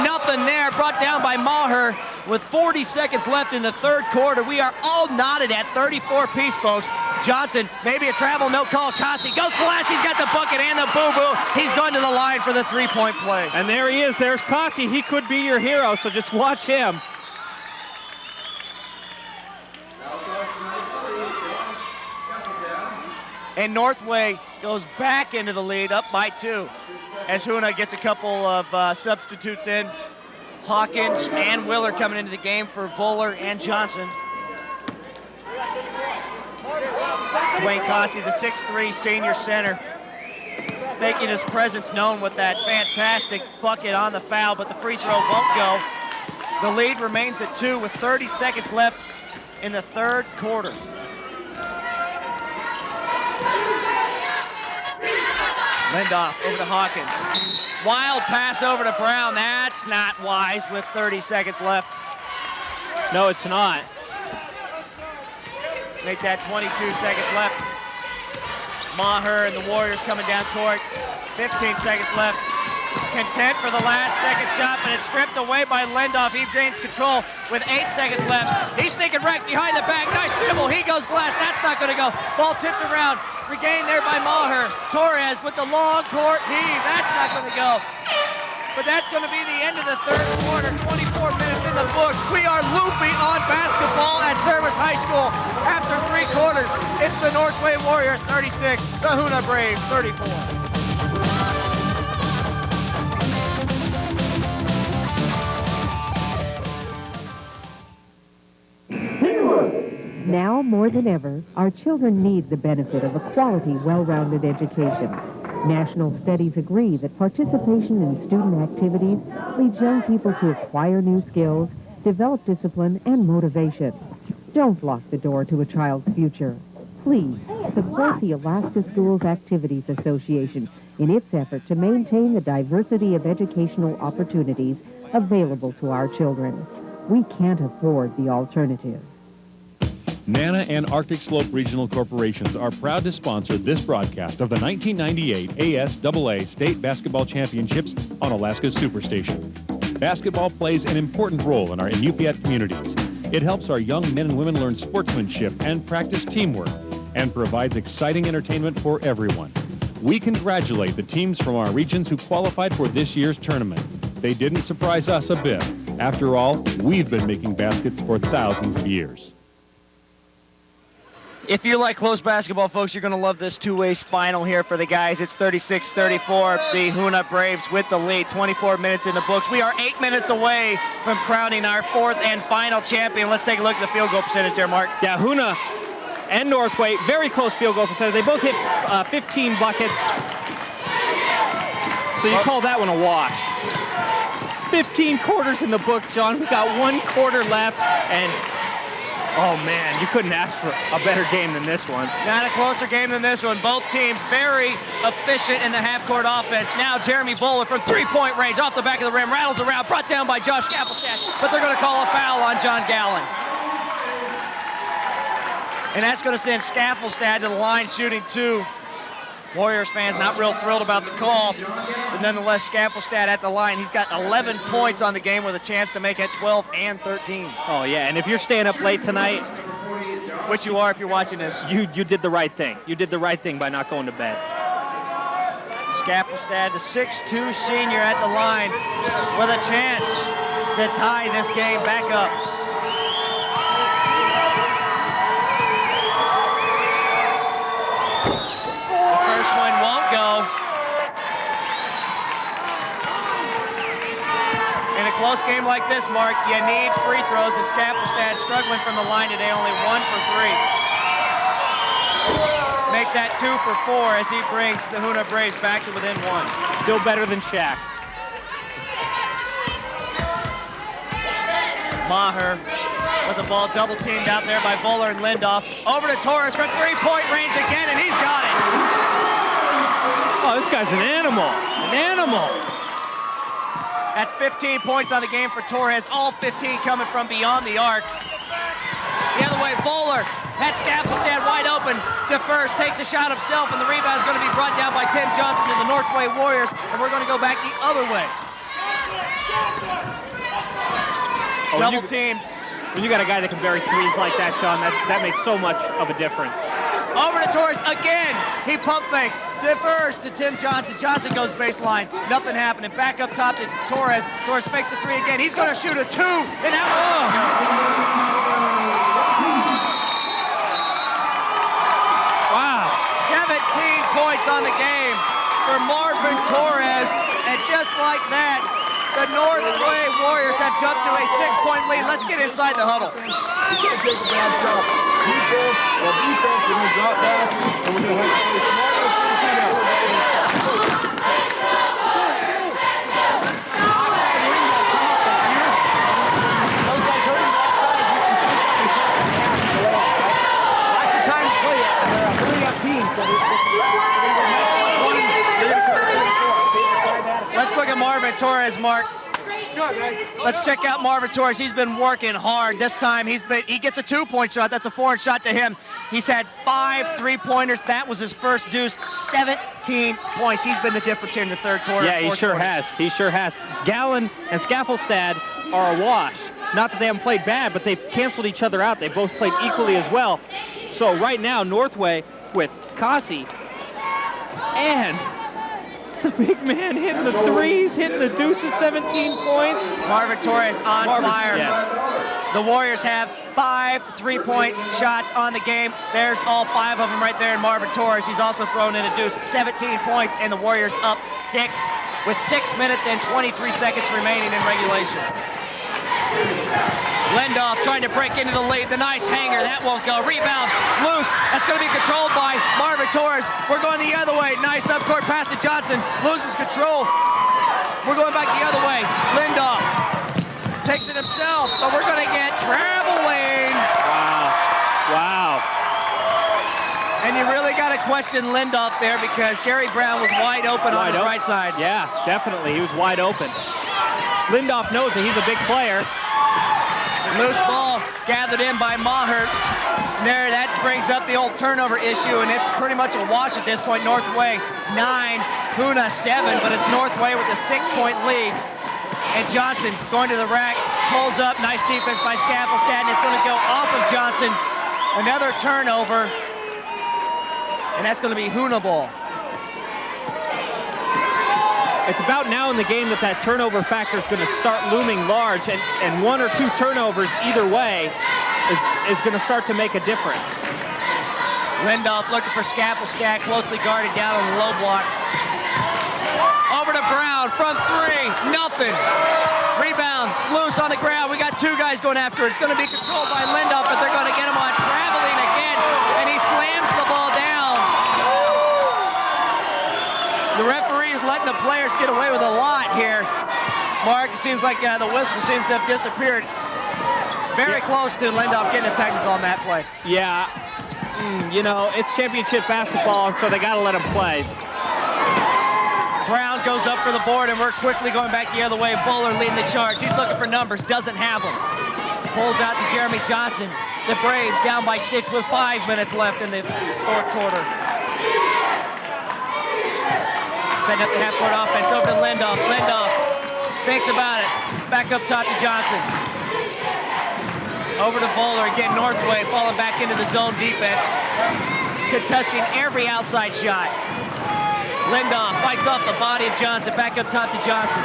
Nothing there. Brought down by Maher with 40 seconds left in the third quarter. We are all knotted at 34 apiece, folks. Johnson, maybe a travel, no call. Kasi goes glass. He's got the bucket and the boo-boo. He's going to the line for the three-point play. And there he is. There's Kasi. He could be your hero, so just watch him. And Northway goes back into the lead, up by 2, as Hoonah gets a couple of substitutes in. Hawkins and Willard coming into the game for Bowler and Johnson. Dwayne Kasi, the 6'3" senior center, making his presence known with that fantastic bucket on the foul, but the free throw won't go. The lead remains at 2 with 30 seconds left in the third quarter. Lindoff over to Hawkins. Wild pass over to Brown. That's not wise with 30 seconds left. No, it's not. Make that 22 seconds left. Maher and the Warriors coming down court. 15 seconds left. Content for the last second shot, but it's stripped away by Lindoff. He gains control with 8 seconds left. He's thinking right behind the back. Nice dribble. He goes glass. That's not going to go. Ball tipped around. Regained there by Maher. Torres with the long court heave. That's not going to go. But that's going to be the end of the third quarter. 24 minutes in the books. We are loopy on basketball at Service High School. After 3 quarters, it's the Northway Warriors 36, the Hoonah Braves 34. Now more than ever, our children need the benefit of a quality, well-rounded education. National studies agree that participation in student activities leads young people to acquire new skills, develop discipline, and motivation. Don't lock the door to a child's future. Please support the Alaska Schools Activities Association in its effort to maintain the diversity of educational opportunities available to our children. We can't afford the alternative. NANA and Arctic Slope Regional Corporations are proud to sponsor this broadcast of the 1998 ASAA State Basketball Championships on Alaska's Superstation. Basketball plays an important role in our Inupiat communities. It helps our young men and women learn sportsmanship and practice teamwork, and provides exciting entertainment for everyone. We congratulate the teams from our regions who qualified for this year's tournament. They didn't surprise us a bit. After all, we've been making baskets for thousands of years. If you like close basketball, folks, you're going to love this two-way final here for the guys. It's 36-34. The Hoonah Braves with the lead. 24 minutes in the books. We are 8 minutes away from crowning our 4th and final champion. Let's take a look at the field goal percentage here, Mark. Yeah, Hoonah and Northway, very close field goal percentage. They both hit 15 buckets. So you call that one a wash. 15 quarters in the book, John. We've got 1 quarter left, and oh, man, you couldn't ask for a better game than this one. Not a closer game than this one. Both teams very efficient in the half-court offense. Now Jeremy Bowler from three-point range, off the back of the rim, rattles around, brought down by Josh Gafflestad, but they're going to call a foul on John Gallen. And that's going to send Gafflestad to the line shooting 2. Warriors fans not real thrilled about the call, but nonetheless, Gafflestad at the line. He's got 11 points on the game with a chance to make it 12 and 13. Oh, yeah, and if you're staying up late tonight, which you are if you're watching this, you did the right thing. You did the right thing by not going to bed. Gafflestad, the 6'2 senior at the line with a chance to tie this game back up. Close game like this, Mark, you need free throws, and Gafflestad struggling from the line today, only 1 for 3. Make that 2 for 4 as he brings the Hoonah Braves back to within 1. Still better than Shaq. Maher with the ball double teamed out there by Bowler and Lindoff. Over to Torres from three-point range again, and he's got it. Oh, this guy's an animal. An animal. That's 15 points on the game for Torres, all 15 coming from beyond the arc. The other way, Bowler, that's Gafflestad wide open, defers, takes a shot himself, and the rebound is going to be brought down by Tim Johnson and the Northway Warriors, and we're going to go back the other way. Double teamed. When you got a guy that can bury threes like that, Sean, that makes so much of a difference. Over to Torres again. He pump fakes, defers to Tim Johnson. Johnson goes baseline. Nothing happening. Back up top to Torres. Torres fakes the 3 again. He's going to shoot a 2. And that Wow. 17 points on the game for Marvin Torres. And just like that, the Northway Warriors have jumped to a 6-point lead. Let's get inside the huddle. You can't take a bad shot. Defense, we're going to drop back, and we're going to have to play smart on 14 out. Those guys hurting the outside, you can switch up and shot and hammer the way off, right? Lots of time to play it, and they're a hurry-up team, so they're going to Let's look at Marvin Torres, Mark. Let's check out Marvin Torres. He's been working hard. This time he gets a 2-point shot. That's a forward shot to him. He's had 5 3-pointers. That was his first deuce. 17 points. He's been the difference here in the third quarter. Yeah, he sure has. He sure has. Gallen and Gafflestad are a wash. Not that they haven't played bad, but they've canceled each other out. They both played equally as well. So right now, Northway with Kasi. And the big man hitting the threes, hitting the deuces, 17 points. Marvin Torres on fire. Yes. The Warriors have 5 3-point shots on the game. There's all 5 of them right there in Marvin Torres. He's also thrown in a deuce. 17 points, and the Warriors up 6 with 6 minutes and 23 seconds remaining in regulation. Lindoff trying to break into the lead. The nice hanger. That won't go. Rebound. Loose. That's going to be controlled by Marvin Torres. We're going the other way. Nice up-court pass to Johnson. Loses control. We're going back the other way. Lindoff takes it himself, but we're going to get traveling. Wow. And you really got to question Lindoff there because Gary Brown was wide open on his right side. Yeah, definitely. He was wide open. Lindoff knows that he's a big player. Loose ball gathered in by Maher. There, that brings up the old turnover issue, and it's pretty much a wash at this point. Northway 9, Hoonah 7, but it's Northway with a 6-point lead. And Johnson going to the rack, pulls up, nice defense by Scaffelstad, and it's going to go off of Johnson. Another turnover, and that's going to be Hoonah ball. It's about now in the game that turnover factor is going to start looming large, and 1 or 2 turnovers either way is going to start to make a difference. Lindoff looking for Scaffelstad, closely guarded down on the low block. Over to Brown from 3, nothing. Rebound, loose on the ground. We got 2 guys going after it. It's going to be controlled by Lindoff, but they're going to get him on traveling again, and he slams the ball down. The referee is letting the players get away with a lot here. Mark, it seems like the whistle seems to have disappeared. Very close to Lindoff getting a technical on that play. Yeah, you know, it's championship basketball, and so they got to let him play. Brown goes up for the board, and we're quickly going back the other way. Bowler leading the charge. He's looking for numbers, doesn't have them. Pulls out to Jeremy Johnson. The Braves down by 6 with 5 minutes left in the 4th quarter. Setting up the half-court offense over to Lindoff. Lindoff thinks about it. Back up top to Johnson. Over to Bowler. Again, Northway falling back into the zone defense. Contesting every outside shot. Lindoff fights off the body of Johnson. Back up top to Johnson.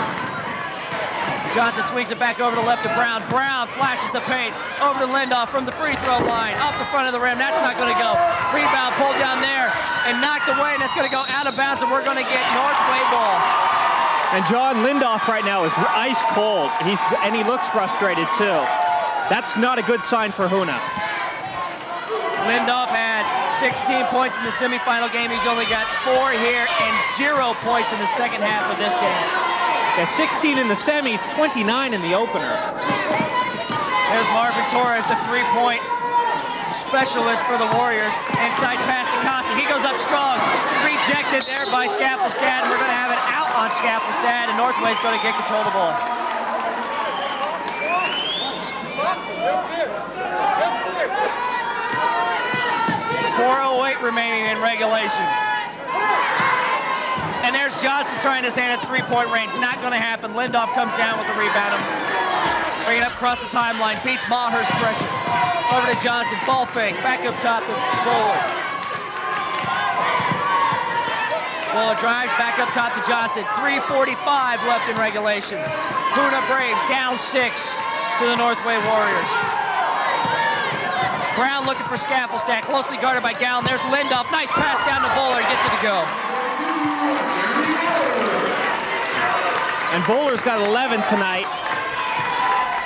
Johnson swings it back over to left to Brown. Brown flashes the paint. Over to Lindoff from the free throw line. Off the front of the rim. That's not going to go. Rebound pulled down there and knocked away, and that's going to go out of bounds, and we're going to get Northway ball. And John Lindoff right now is ice cold. And he looks frustrated too. That's not a good sign for Hoonah. Lindoff had 16 points in the semifinal game. He's only got 4 here and 0 points in the second half of this game. Yeah, 16 in the semis, 29 in the opener. There's Marvin Torres, the 3-point specialist for the Warriors. Inside pass to Kasi. He goes up strong. Rejected there by Scaffelstad. We're going to have it out on Scaffelstad, and Northway's going to get control of the ball. .408 remaining in regulation. And there's Johnson trying to stand at 3-point range. Not going to happen. Lindoff comes down with the rebound. Bring it up across the timeline. Beats Maher's pressure. Over to Johnson. Ball fake. Back up top to Bowler. Bowler drives back up top to Johnson. 3:45 left in regulation. Hoonah Braves down 6 to the Northway Warriors. Brown looking for Scaffelstad. Closely guarded by Gowan. There's Lindoff. Nice pass down to Bowler. Gets it to go. And Bowler's got 11 tonight.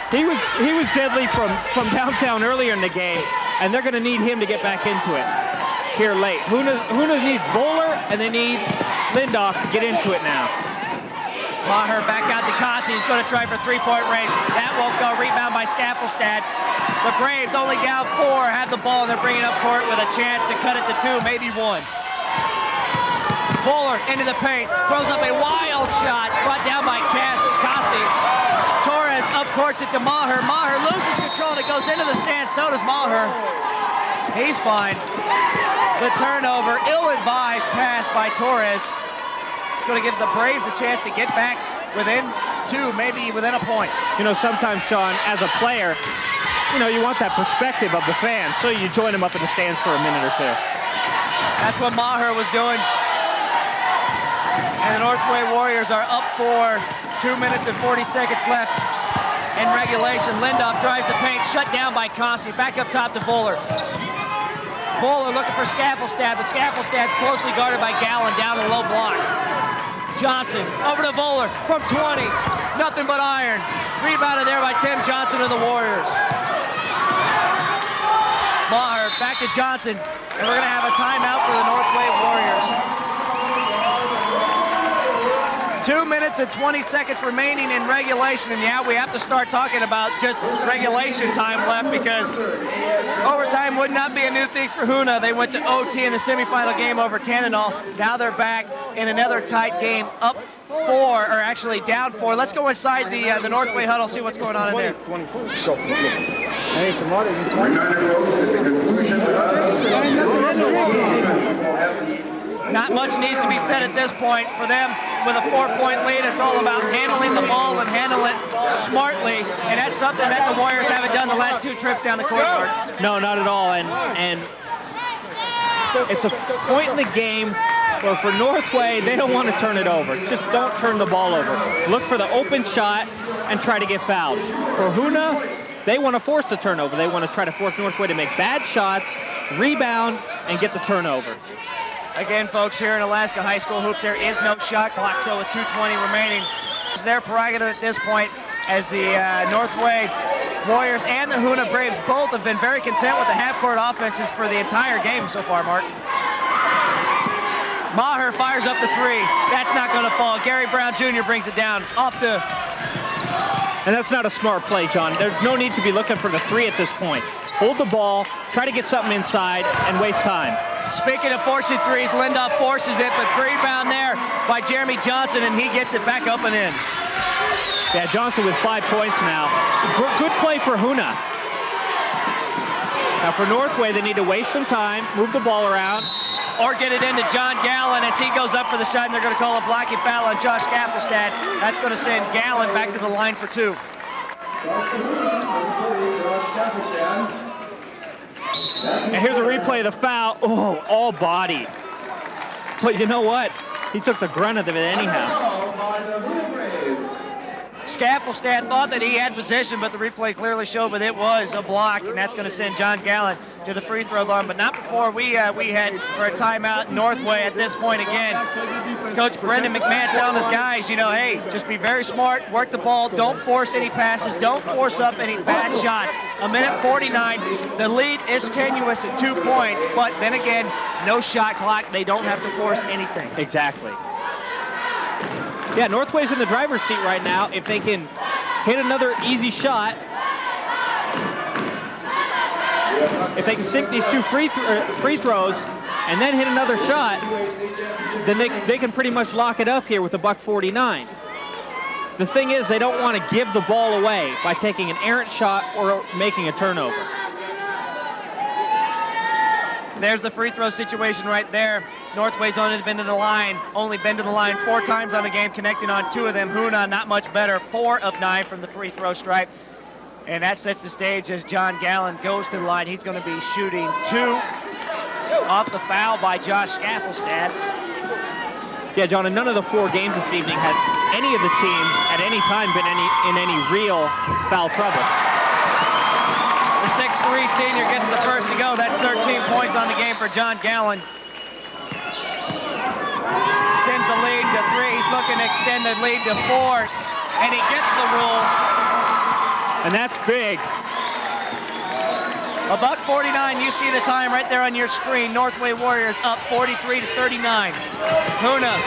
He was deadly from downtown earlier in the game, and they're going to need him to get back into it here late. Hoonah needs Bowler, and they need Lindoff to get into it now. Maher back out to Kasi. He's going to try for 3-point range. That won't go. Rebound by Scaffelstad. The Braves only down 4, have the ball, and they're bringing up court with a chance to cut it to 2, maybe 1. Bowler into the paint, throws up a wild shot, brought down by Kasi. Torres up courts it to Maher. Maher loses control, and it goes into the stand. So does Maher. He's fine. The turnover, ill-advised pass by Torres. It's going to give the Braves a chance to get back within 2, maybe within a point. You know, sometimes, Sean, as a player, you know, you want that perspective of the fans, so you join them up in the stands for a minute or 2. That's what Maher was doing. And the Northway Warriors are up for 2 minutes and 40 seconds left in regulation. Lindoff drives the paint, shut down by Cossey. Back up top to Bowler. Bowler looking for Scaffelstad, but Scaffelstad's closely guarded by Gallen down the low blocks. Johnson over to Bowler from 20. Nothing but iron. Rebounded there by Tim Johnson of the Warriors. Maher back to Johnson, and we're going to have a timeout for the Northway Warriors. 2 minutes and 20 seconds remaining in regulation, and yeah, we have to start talking about just regulation time left because overtime would not be a new thing for Hoonah. They went to OT in the semifinal game over Tannenall. Now they're back in another tight game, up 4, or actually down 4. Let's go inside the Northway huddle, see what's going on in there. Not much needs to be said at this point. For them, with a 4-point lead, it's all about handling the ball and handle it smartly, and that's something that the Warriors haven't done the last 2 trips down the court. No, not at all, and it's a point in the game where for Northway, they don't want to turn it over. Just don't turn the ball over. Look for the open shot and try to get fouled. For Hoonah, they want to force the turnover. They want to try to force Northway to make bad shots, rebound, and get the turnover. Again, folks, here in Alaska High School hoops, there is no shot clock, so with 2:20 remaining, it's their prerogative at this point, as the Northway Warriors and the Hoonah Braves both have been very content with the half-court offenses for the entire game so far, Mark. Maher fires up the 3. That's not going to fall. Gary Brown Jr. brings it down. Off to... And that's not a smart play, John. There's no need to be looking for the 3 at this point. Hold the ball, try to get something inside, and waste time. Speaking of forcing threes, Lindoff forces it, but rebound there by Jeremy Johnson, and he gets it back up and in. Yeah, Johnson with 5 points now. Good play for Hoonah. Now for Northway, they need to waste some time, move the ball around. Or get it into John Gallen as he goes up for the shot, and they're going to call a blocking foul on Josh Scaffelstad. That's going to send Gallen back to the line for 2. And here's a replay of the foul. Oh, all body. But you know what? He took the grunt of it anyhow. Scaffelstad thought that he had possession, but the replay clearly showed that it was a block, and that's going to send John Gallen to the free throw line, but not before we head for a timeout. Northway at this point again. Coach Brendan McMahon telling his guys, you know, hey, just be very smart, work the ball, don't force any passes, don't force up any bad shots. 1:49, the lead is tenuous at 2 points, but then again, no shot clock, they don't have to force anything. Exactly. Yeah, Northway's in the driver's seat right now. If they can hit another easy shot, if they can sink these 2 free throws and then hit another shot, then they can pretty much lock it up here with a $1:49. The thing is, they don't want to give the ball away by taking an errant shot or making a turnover. There's the free throw situation right there. Northway's only been to the line 4 times on the game, connecting on 2 of them. Hoonah not much better, 4 of 9 from the free throw stripe. And that sets the stage as John Gallen goes to the line. He's going to be shooting 2 off the foul by Josh Scaffelstad. Yeah, John, and none of the 4 games this evening had any of the teams at any time been in any real foul trouble. The 6'3" senior gets the first to go. That's 13 points on the game for John Gallen. Extends the lead to 3. He's looking to extend the lead to 4, and he gets the rule. And that's big. $1:49. You see the time right there on your screen. Northway Warriors up 43-39. Hoonah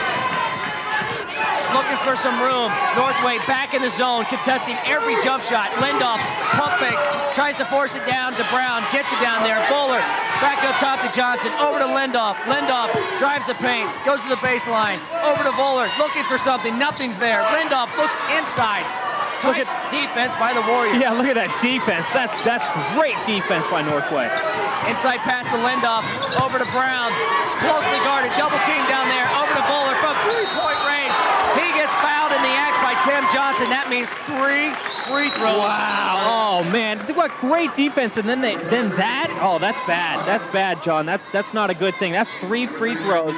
looking for some room. Northway back in the zone, contesting every jump shot. Lindoff pump fakes, tries to force it down to Brown, gets it down there. Bowler back up top to Johnson, over to Lindoff. Lindoff drives the paint, goes to the baseline, over to Bowler, looking for something. Nothing's there. Lindoff looks inside. Look at defense by the Warriors. Yeah, look at that defense. That's great defense by Northway. Inside pass to Lindoff, over to Brown. Closely guarded, double team down there, over to Bowler from 3-point range. He gets fouled in the act by Tim Johnson. Johnson. That means 3 free throws. Wow. Oh, man. What great defense. And then that? Oh, that's bad. That's bad, John. That's not a good thing. That's 3 free throws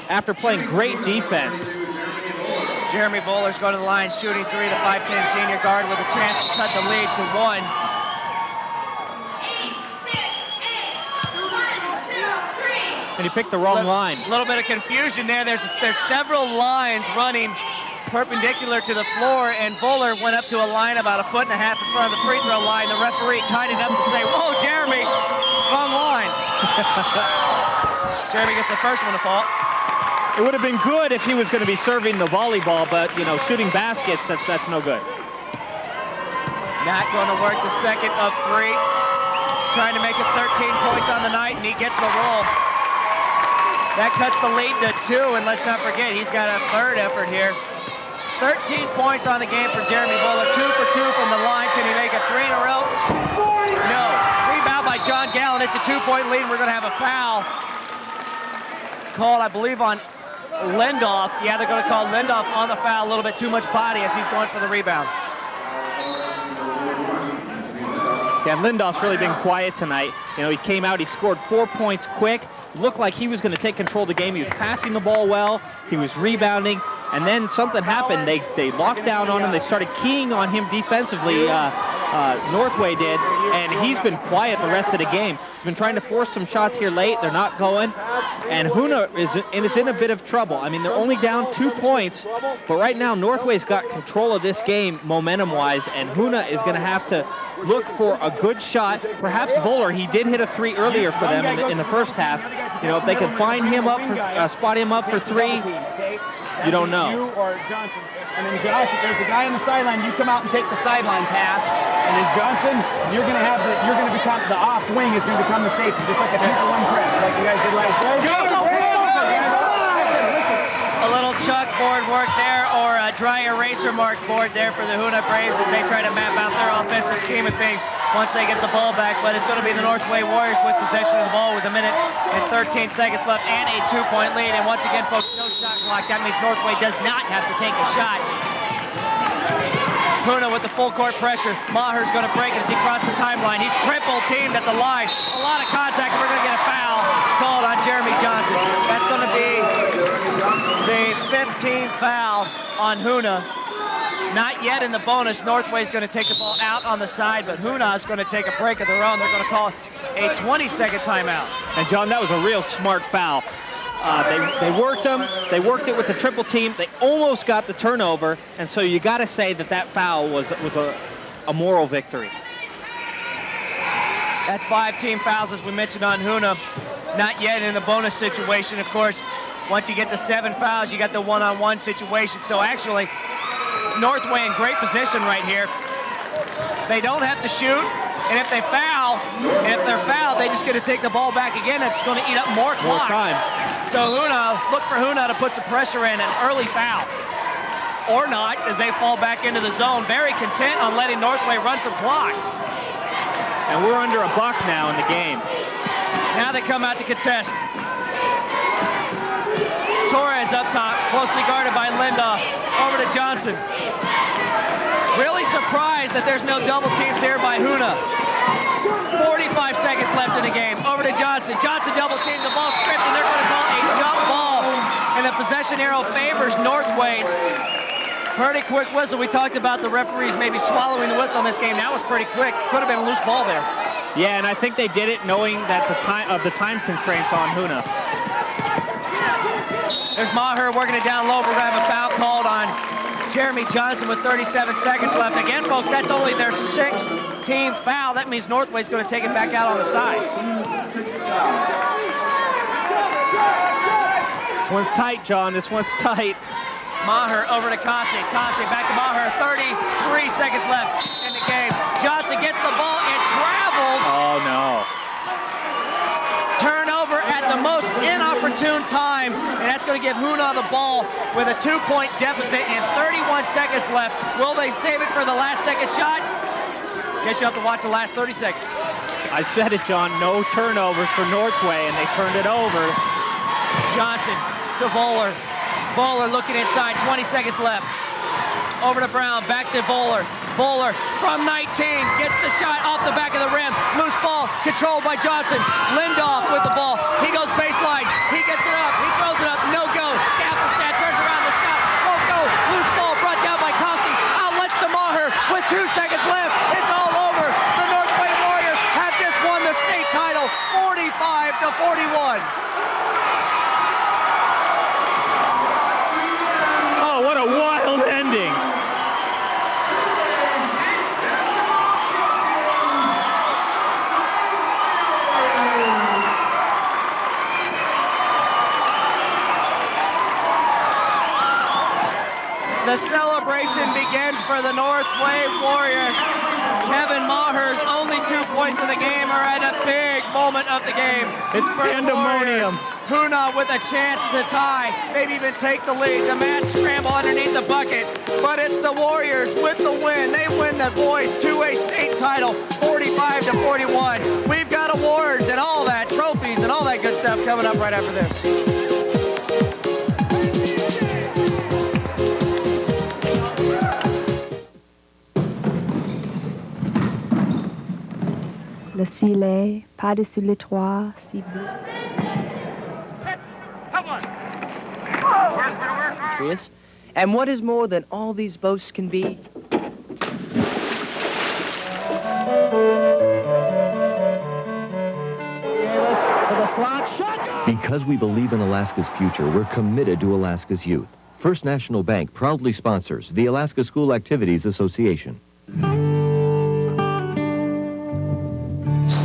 after playing great defense. Jeremy Voeller's going to the line, shooting 3, the 5'10" senior guard with a chance to cut the lead to 1. And he picked the wrong line. A little bit of confusion there. There's several lines running perpendicular to the floor, and Voeller went up to a line about 1.5 feet in front of the free throw line. The referee tied it up to say, whoa, Jeremy, wrong line. Jeremy gets the first one to fall. It would have been good if he was going to be serving the volleyball, but, you know, shooting baskets, that's no good. Not going to work the second of 3. Trying to make it 13 points on the night, and he gets the roll. That cuts the lead to 2, and let's not forget, he's got a third effort here. 13 points on the game for Jeremy Voeller. 2 for 2 from the line. Can he make it 3 in a row? No. Rebound by John Gallen. It's a 2-point lead, and we're going to have a foul called, I believe, on Lindoff. Yeah, they're going to call Lindoff on the foul. A little bit too much body as he's going for the rebound. Yeah, Lindoff's really been quiet tonight. You know, he came out, he scored 4 points quick. Looked like he was going to take control of the game. He was passing the ball well. He was rebounding. And then something happened. They locked down on him. They started keying on him defensively. Northway did. And he's been quiet the rest of the game. He's been trying to force some shots here late. They're not going. And Hoonah is in a bit of trouble. I mean, they're only down 2 points. But right now, Northway's got control of this game momentum-wise. And Hoonah is going to have to look for a good shot. Perhaps Voeller, he did hit a 3 earlier for them in the first half. You know, if they can find him up, spot him up for 3, you don't know. You or Johnson. And then Johnson, there's a guy on the sideline. You come out and take the sideline pass. And then Johnson, you're going to become, the off wing is going to become the safety, just like a 2-for-1 press, like you guys did last year. A little chalkboard work there, or a dry eraser mark board there for the Hoonah Braves as they try to map out their offensive scheme of things once they get the ball back. But it's going to be the Northway Warriors with possession of the ball with 1 minute and 13 seconds left and a 2-point lead. And once again, folks, no shot clock. That means Northway does not have to take a shot. Hoonah with the full court pressure. Maher's going to break it as he crosses the timeline. He's triple teamed at the line. A lot of contact. We're going to get a foul called on Jeremy Johnson. That's going to be the 15th foul on Hoonah. Not yet in the bonus. Northway's going to take the ball out on the side, but Hoonah is going to take a break of their own. They're going to call a 20-second timeout. And John, that was a real smart foul. They worked him. They worked it with the triple team. They almost got the turnover, and so you got to say that foul was a moral victory. That's 5 team fouls, as we mentioned, on Hoonah. Not yet in the bonus situation, of course. Once you get to 7 fouls, you got the one-on-one situation. So actually, Northway in great position right here. They don't have to shoot, and if they're fouled, they just going to take the ball back again. It's going to eat up more clock. More time. So look for Hoonah to put some pressure in, an early foul. Or not, as they fall back into the zone. Very content on letting Northway run some clock. And we're under $1 now in the game. Now they come out to contest. Torres up top, closely guarded by Lindoff. Over to Johnson. Really surprised that there's no double teams here by Hoonah. 45 seconds left in the game. Over to Johnson. Johnson double team, the ball stripped, and they're going to call a jump ball. And the possession arrow favors Northway. Pretty quick whistle. We talked about the referees maybe swallowing the whistle in this game. That was pretty quick. Could have been a loose ball there. Yeah, and I think they did it knowing that the time constraints on Hoonah. There's Maher working it down low. We're going to have a foul called on Jeremy Johnson with 37 seconds left. Again, folks, that's only their 6th team foul. That means Northway's going to take it back out on the side. This one's tight, John. This one's tight. Maher over to Kasi. Kasi back to Maher. 33 seconds left in the game. Johnson gets the ball and travels. Oh, no. Turnover at the most inopportune time, and that's going to give Hoonah the ball with a 2-point deficit and 31 seconds left. Will they save it for the last second shot? Guess you have to watch the last 30 seconds. I said it, John. No turnovers for Northway, and they turned it over. Johnson to Voeller. Voeller looking inside, 20 seconds left. over to Brown, back to Bowler. Bowler from 19, gets the shot off the back of the rim. Loose ball, controlled by Johnson. Lindoff with the ball. He goes baseline. He gets it up. He throws it up. No go. Scaffelstad turns around the shot. Won't go. Loose ball brought down by Costi. Outlets to Maher with 2 seconds left. It's all over. The Northway Warriors have just won the state title, 45-41. Oh, what a wild ending. The celebration begins for the Northway Warriors. Kevin Maher's only 2 points of the game are at a big moment of the game. It's for the pandemonium. Warriors. Hoonah with a chance to tie, maybe even take the lead. The match scramble underneath the bucket, but it's the Warriors with the win. They win the boys 2A state title, 45-41. We've got awards and all that, trophies and all that good stuff coming up right after this. Le filet, par-dessus les trois, cible. And what is more than all these boasts can be? Because we believe in Alaska's future, we're committed to Alaska's youth. First National Bank proudly sponsors the Alaska School Activities Association.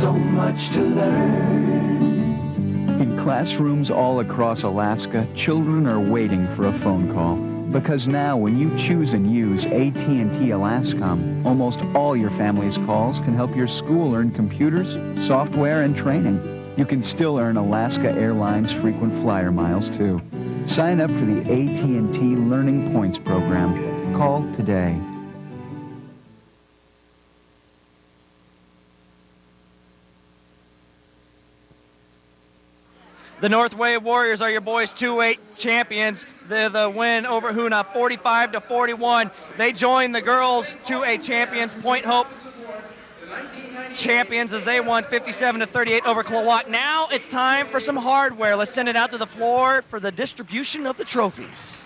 So much to learn. In classrooms all across Alaska, children are waiting for a phone call. Because now, when you choose and use AT&T Alascom, almost all your family's calls can help your school earn computers, software, and training. You can still earn Alaska Airlines frequent flyer miles, too. Sign up for the AT&T Learning Points program. Call today. The Northway Warriors are your boys 2A champions. The win over Hoonah, 45-41. They join the girls 2A champions, Point Hope champions, as they won 57-38 over Klawock. Now it's time for some hardware. Let's send it out to the floor for the distribution of the trophies.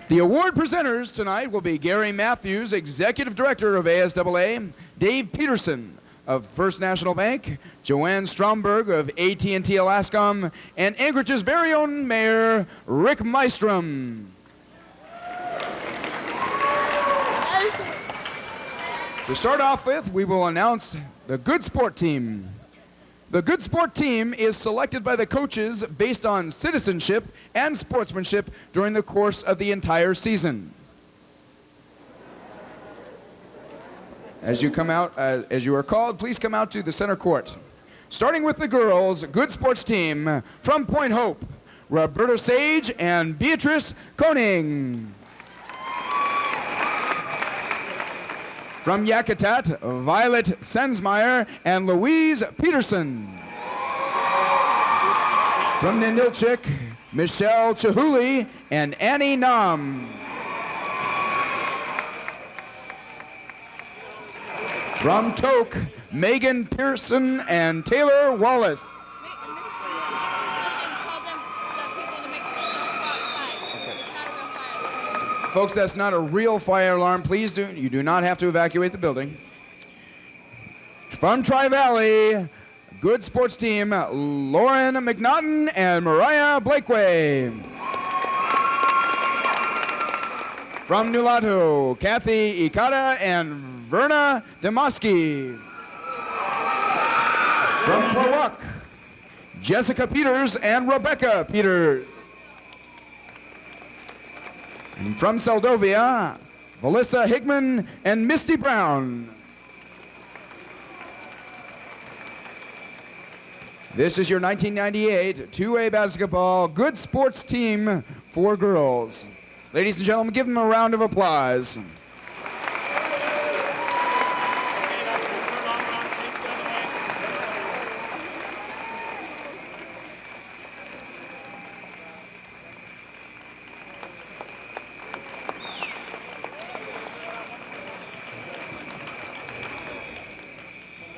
The award presenters tonight will be Gary Matthews, Executive Director of ASAA, Dave Peterson of First National Bank, Joanne Stromberg of AT&T Alascom, and Anchorage's very own Mayor, Rick Mystrom. To start off with, we will announce the Good Sport Team. The Good Sport Team is selected by the coaches based on citizenship and sportsmanship during the course of the entire season. As you come out, as you are called, please come out to the center court. Starting with the girls, Good Sports Team from Point Hope, Roberta Sage and Beatrice Koning. From Yakutat, Violet Sensmeyer and Louise Peterson. From Nindilchik, Michelle Chihuly and Annie Nam. From Tok, Megan Pearson and Taylor Wallace. Folks, that's not a real fire alarm. Please you do not have to evacuate the building. From Tri-Valley, Good Sports Team, Lauren McNaughton and Mariah Blakeway. From Nulato, Kathy Ikata and Verna Demoski. From Klawock, Jessica Peters and Rebecca Peters. And from Seldovia, Melissa Hickman and Misty Brown. This is your 1998 2A basketball Good Sports Team for girls. Ladies and gentlemen, give them a round of applause.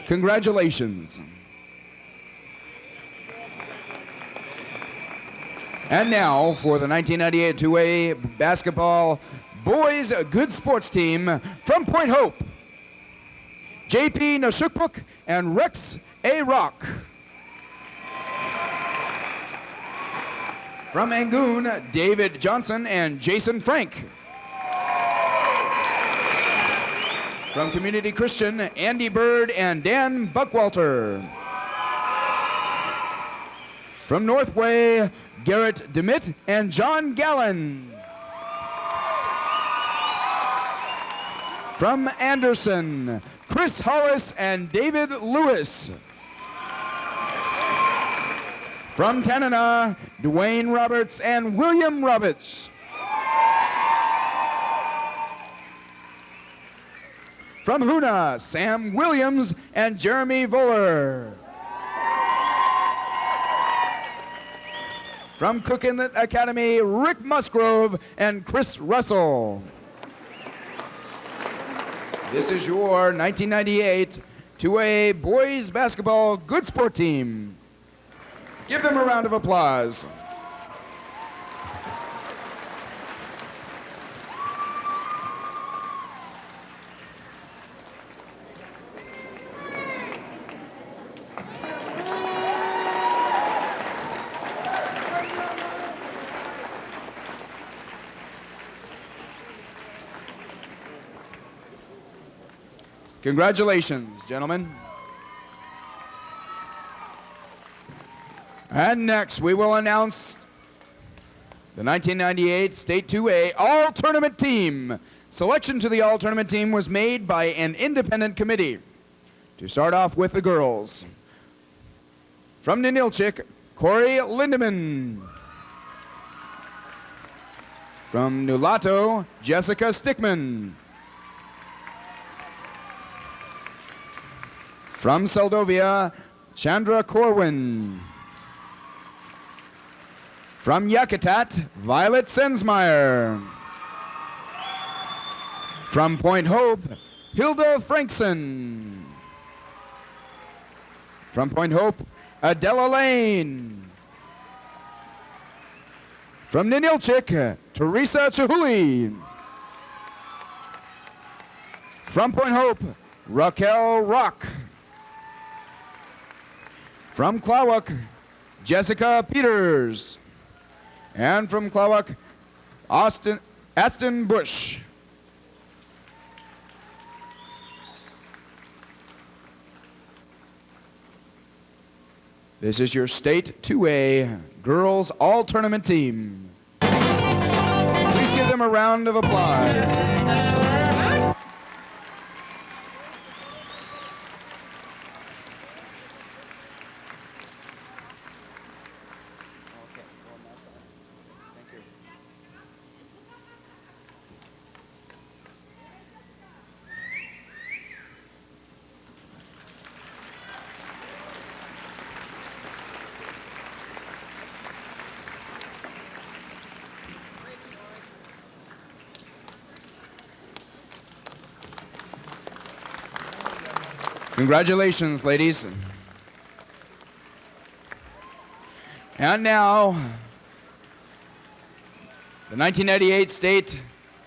Congratulations. And now for the 1998 2A basketball boys good sports team from Point Hope, J.P. Nashukpuk and Rex A. Rock. From Angoon, David Johnson and Jason Frank. From Community Christian, Andy Bird and Dan Buckwalter. From Northway, Garrett DeMitt and John Gallen. From Anderson, Chris Hollis and David Lewis. From Tanana, Dwayne Roberts and William Roberts. From Hoonah, Sam Williams and Jeremy Voller. From Cook Inlet Academy, Rick Musgrove and Chris Russell. This is your 1998 2A boys basketball good sport team. Give them a round of applause. Congratulations, gentlemen. And next, we will announce the 1998 State 2A All-Tournament Team. Selection to the All-Tournament Team was made by an independent committee. To start off with the girls. From Ninilchik, Corey Lindemann. From Nulato, Jessica Stickman. From Seldovia, Chandra Corwin. From Yakutat, Violet Sensmeyer. From Point Hope, Hilda Frankson. From Point Hope, Adela Lane. From Ninilchik, Teresa Chihuly. From Point Hope, Raquel Rock. From Klawak, Jessica Peters. And from Klawak, Aston Bush. This is your State 2A Girls All-Tournament Team. Please give them a round of applause. Congratulations, ladies. And now, the 1998 State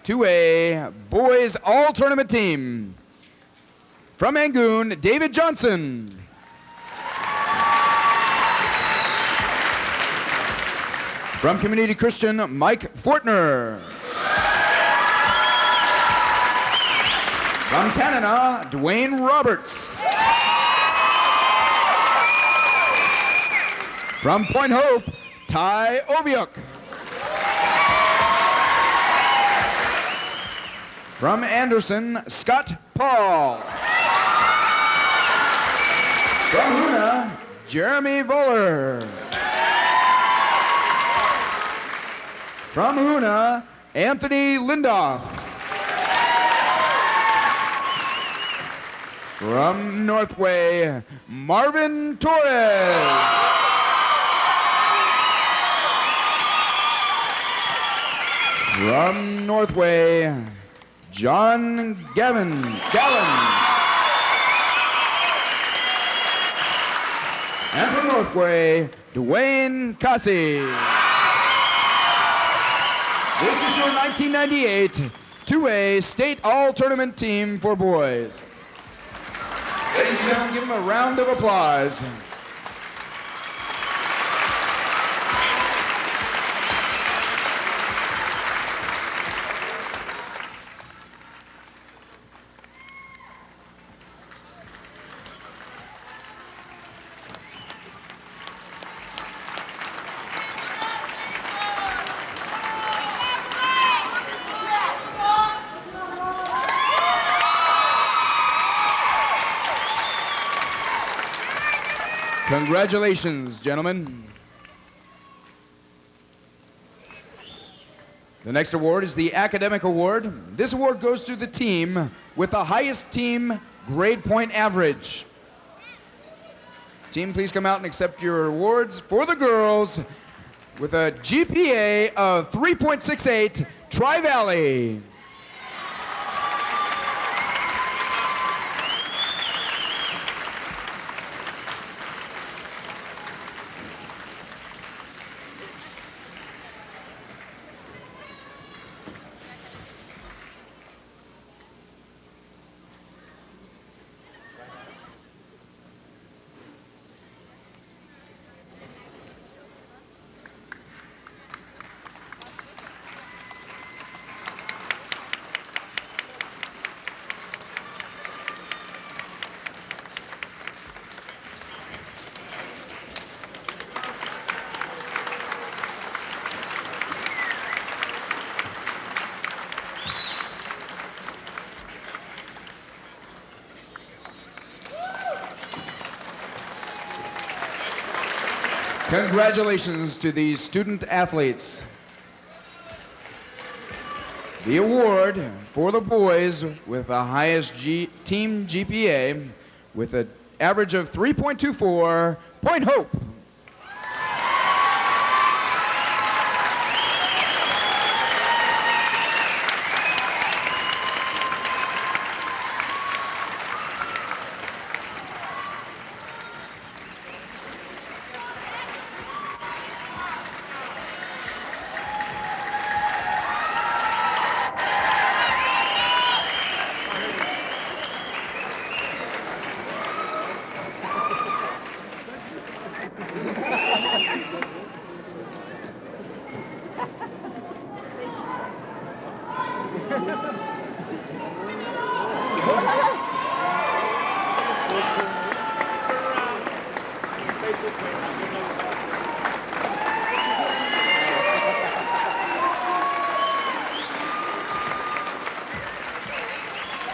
2A Boys All-Tournament Team. From Angoon, David Johnson. From Community Christian, Mike Fortner. From Tanana, Dwayne Roberts. From Point Hope, Ty Oviuk. From Anderson, Scott Paul. From Hoonah, Jeremy Voller. From Hoonah, Anthony Lindoff. From Northway, Marvin Torres. From Northway, John Gallen. And from Northway, Dwayne Cossey. This is your 1998 2A State All-Tournament team for boys. Ladies and gentlemen, give them a round of applause. Congratulations, gentlemen. The next award is the Academic Award. This award goes to the team with the highest team grade point average. Team, please come out and accept your awards. For the girls, with a GPA of 3.68, Tri-Valley. Congratulations to these student athletes. The award for the boys with the highest team GPA with an average of 3.24, Point Hope.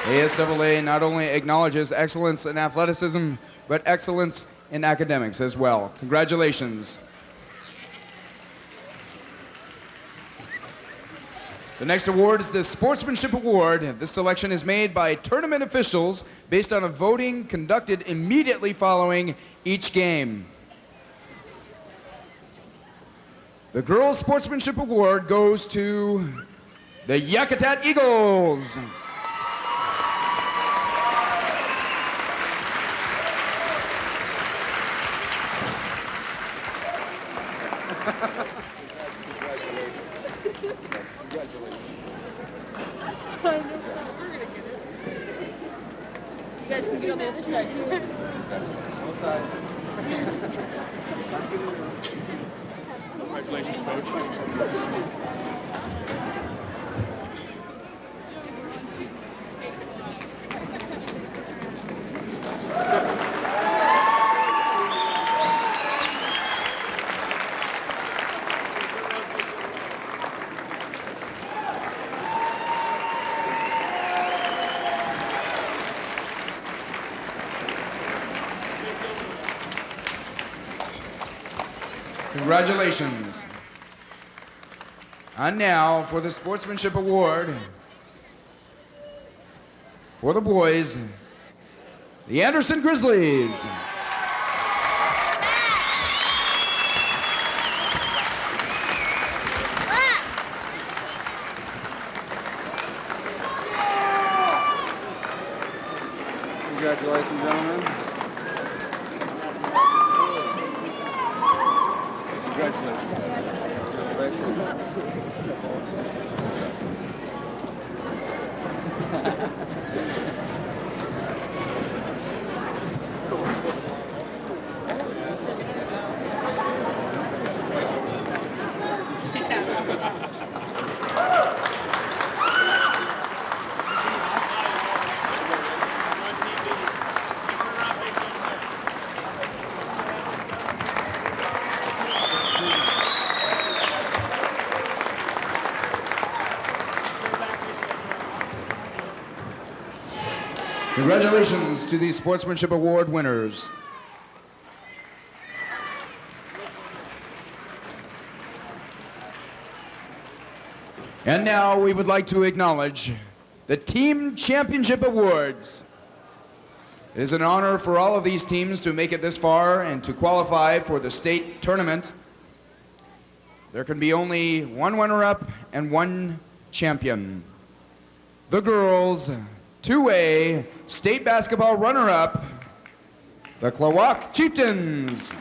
ASAA not only acknowledges excellence in athleticism, but excellence in academics as well. Congratulations. The next award is the Sportsmanship Award. This selection is made by tournament officials based on a voting conducted immediately following each game. The Girls Sportsmanship Award goes to the Yakutat Eagles. You guys can get on the other side here. Congratulations, Coach. Congratulations. And now for the Sportsmanship Award for the boys, the Anderson Grizzlies. Congratulations, gentlemen. Congratulations to these Sportsmanship Award winners. And now we would like to acknowledge the Team Championship Awards. It is an honor for all of these teams to make it this far and to qualify for the state tournament. There can be only one runner-up and one champion. The girls' 2A state basketball runner-up, the Klawock Chieftains.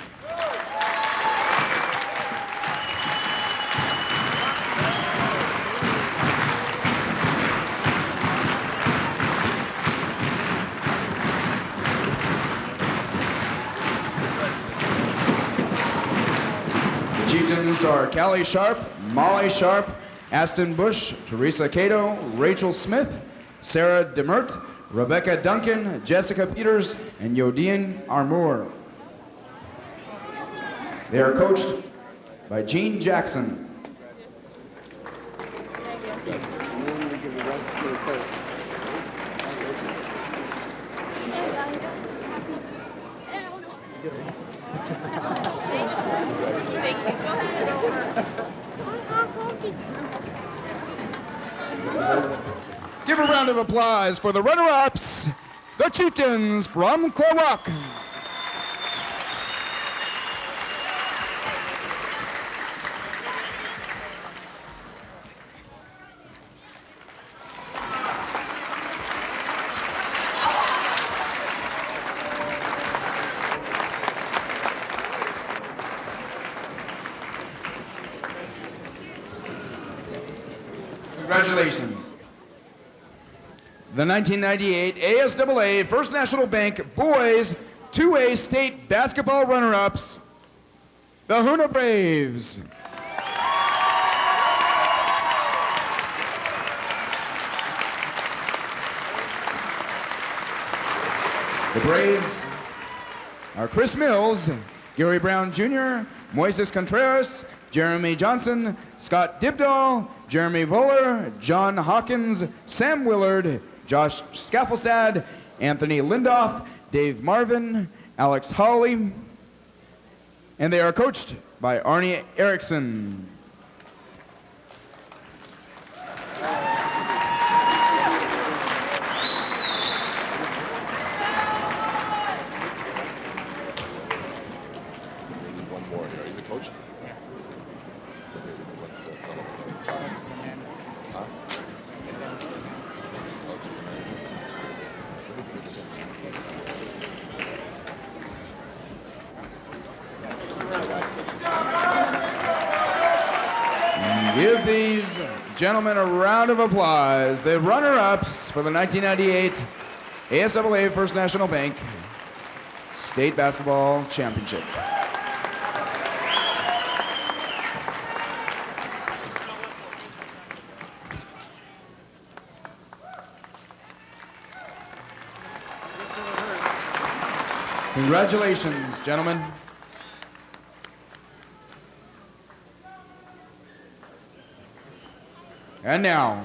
The Chieftains are Callie Sharp, Molly Sharp, Aston Bush, Teresa Cato, Rachel Smith, Sarah Demert, Rebecca Duncan, Jessica Peters, and Yodine Armour. They are coached by Gene Jackson. Give a round of applause for the runner-ups, the Chieftains from Klawock. Congratulations. The 1998 ASAA First National Bank Boys 2A State Basketball runner-ups, the Hoonah Braves. The Braves are Chris Mills, Gary Brown Jr., Moises Contreras, Jeremy Johnson, Scott Dibdahl, Jeremy Voller, John Hawkins, Sam Willard, Josh Skaffelstad, Anthony Lindoff, Dave Marvin, Alex Hawley, and they are coached by Arnie Erickson. Give these gentlemen a round of applause. The runner-ups for the 1998 ASAA First National Bank State Basketball Championship. Congratulations, gentlemen. And now,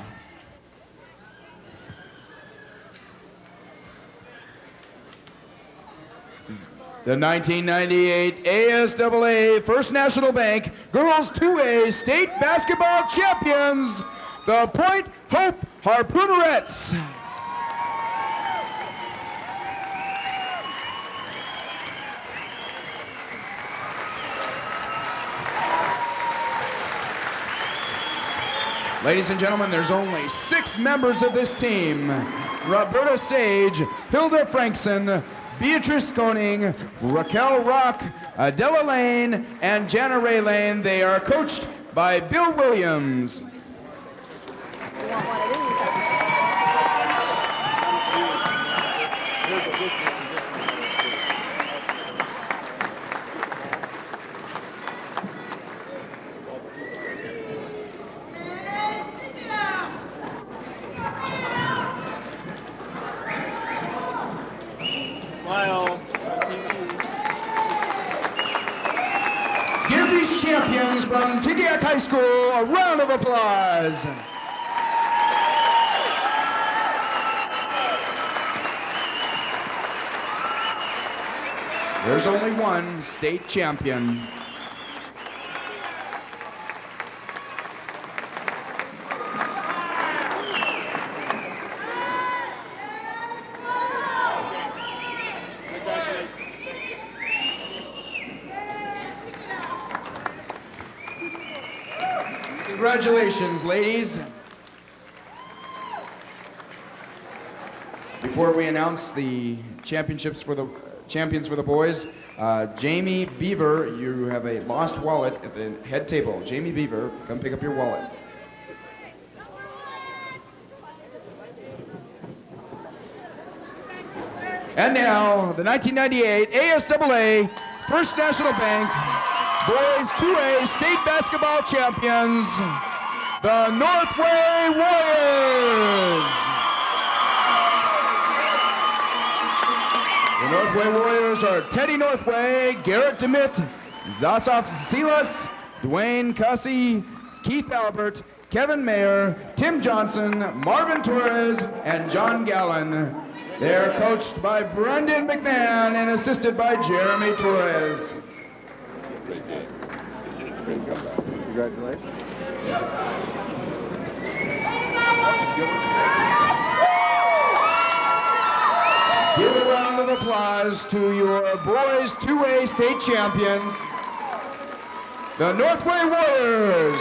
the 1998 ASAA First National Bank Girls 2A State Basketball Champions, the Point Hope Harpoonerettes. Ladies and gentlemen, there's only 6 members of this team. Roberta Sage, Hilda Frankson, Beatrice Koning, Raquel Rock, Adela Lane, and Jana Ray Lane. They are coached by Bill Williams. Give these champions from Tigiak High School a round of applause. There's only one state champion. Congratulations, ladies. Before we announce the champions for the boys, Jamie Beaver, you have a lost wallet at the head table. Jamie Beaver, come pick up your wallet. And now, the 1998 ASAA First National Bank Boys 2A State Basketball Champions, the Northway Warriors. The Northway Warriors are Teddy Northway, Garrett DeMitt, Zasaf Silas, Dwayne Cussy, Keith Albert, Kevin Mayer, Tim Johnson, Marvin Torres, and John Gallen. They are coached by Brendan McMahon and assisted by Jeremy Torres. Congratulations. Give a round of applause to your boys 2A state champions, the Northway Warriors.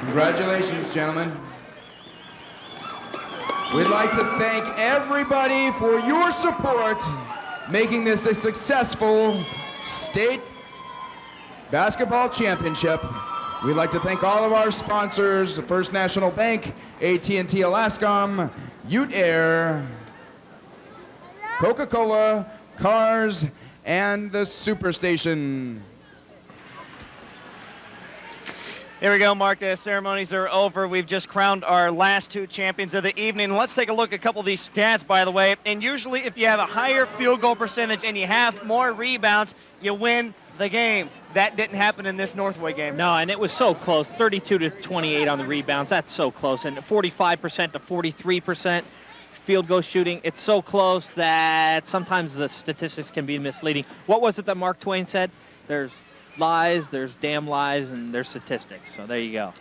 Congratulations, gentlemen. We'd like to thank everybody for your support, making this a successful state basketball championship. We'd like to thank all of our sponsors, the First National Bank, AT&T Alascom, Ute Air, Coca-Cola, Cars, and the Superstation. There we go, Mark. The ceremonies are over. We've just crowned our last two champions of the evening. Let's take a look at a couple of these stats, by the way. And usually if you have a higher field goal percentage and you have more rebounds, you win the game. That didn't happen in this Northway game. No, and it was so close, 32-28 on the rebounds. That's so close. And 45% to 43% field goal shooting. It's so close that sometimes the statistics can be misleading. What was it that Mark Twain said? There's lies, there's damn lies, and there's statistics. So there you go.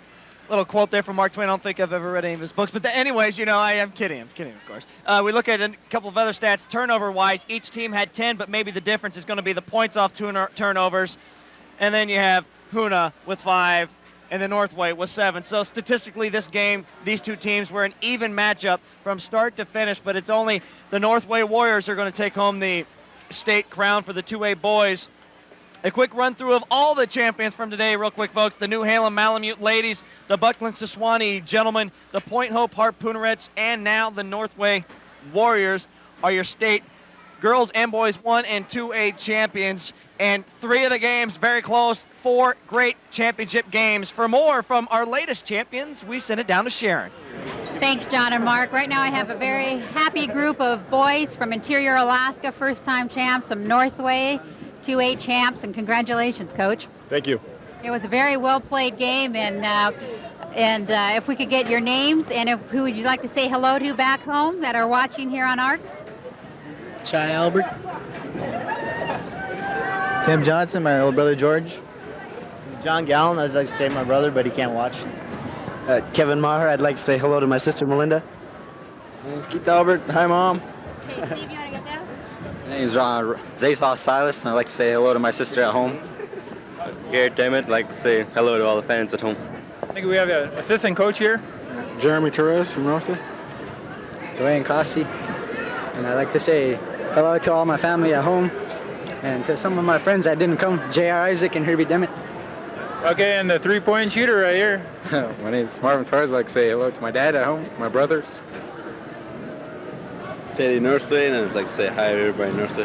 Little quote there from Mark Twain. I don't think I've ever read any of his books. But anyways, you know, I'm kidding, of course. We look at a couple of other stats. Turnover-wise, each team had 10, but maybe the difference is going to be the points off turnovers. And then you have Hoonah with 5, and the Northway with 7. So statistically, this game, these two teams were an even matchup from start to finish, but it's only the Northway Warriors are going to take home the state crown for the 2A boys. A quick run-through of all the champions from today, real quick, folks. The New Halem Malamute ladies, the Buckland Sewanee gentlemen, the Point Hope Harpoonerets, and now the Northway Warriors are your state girls and boys 1 and 2A champions. And 3 of the games very close, 4 great championship games. For more from our latest champions, we send it down to Sharon. Thanks, John and Mark. Right now I have a very happy group of boys from Interior Alaska, first-time champs, from Northway, 2A champs, and congratulations, Coach. Thank you. It was a very well-played game, and if we could get your names, and who would you like to say hello to back home that are watching here on ARCS? Chai Albert. Tim Johnson, my older brother George. John Gallen, I'd like to say my brother, but he can't watch. Kevin Maher, I'd like to say hello to my sister Melinda. My name's Keith Albert. Hi, Mom. Okay, Steve, you want to go down? My name is Zayshaw Silas, and I'd like to say hello to my sister at home. Garrett Dimmitt, I'd like to say hello to all the fans at home. I think we have an assistant coach here. Jeremy Torres from Northway. Dwayne Cossey. And I'd like to say hello to all my family at home and to some of my friends that didn't come, J.R. Isaac and Herbie Dimmitt. Okay, and the three-point shooter right here. My name is Marvin Torres. I'd like to say hello to my dad at home, my brothers. Teddy Northway, and I'd like to say hi to everybody in Northway.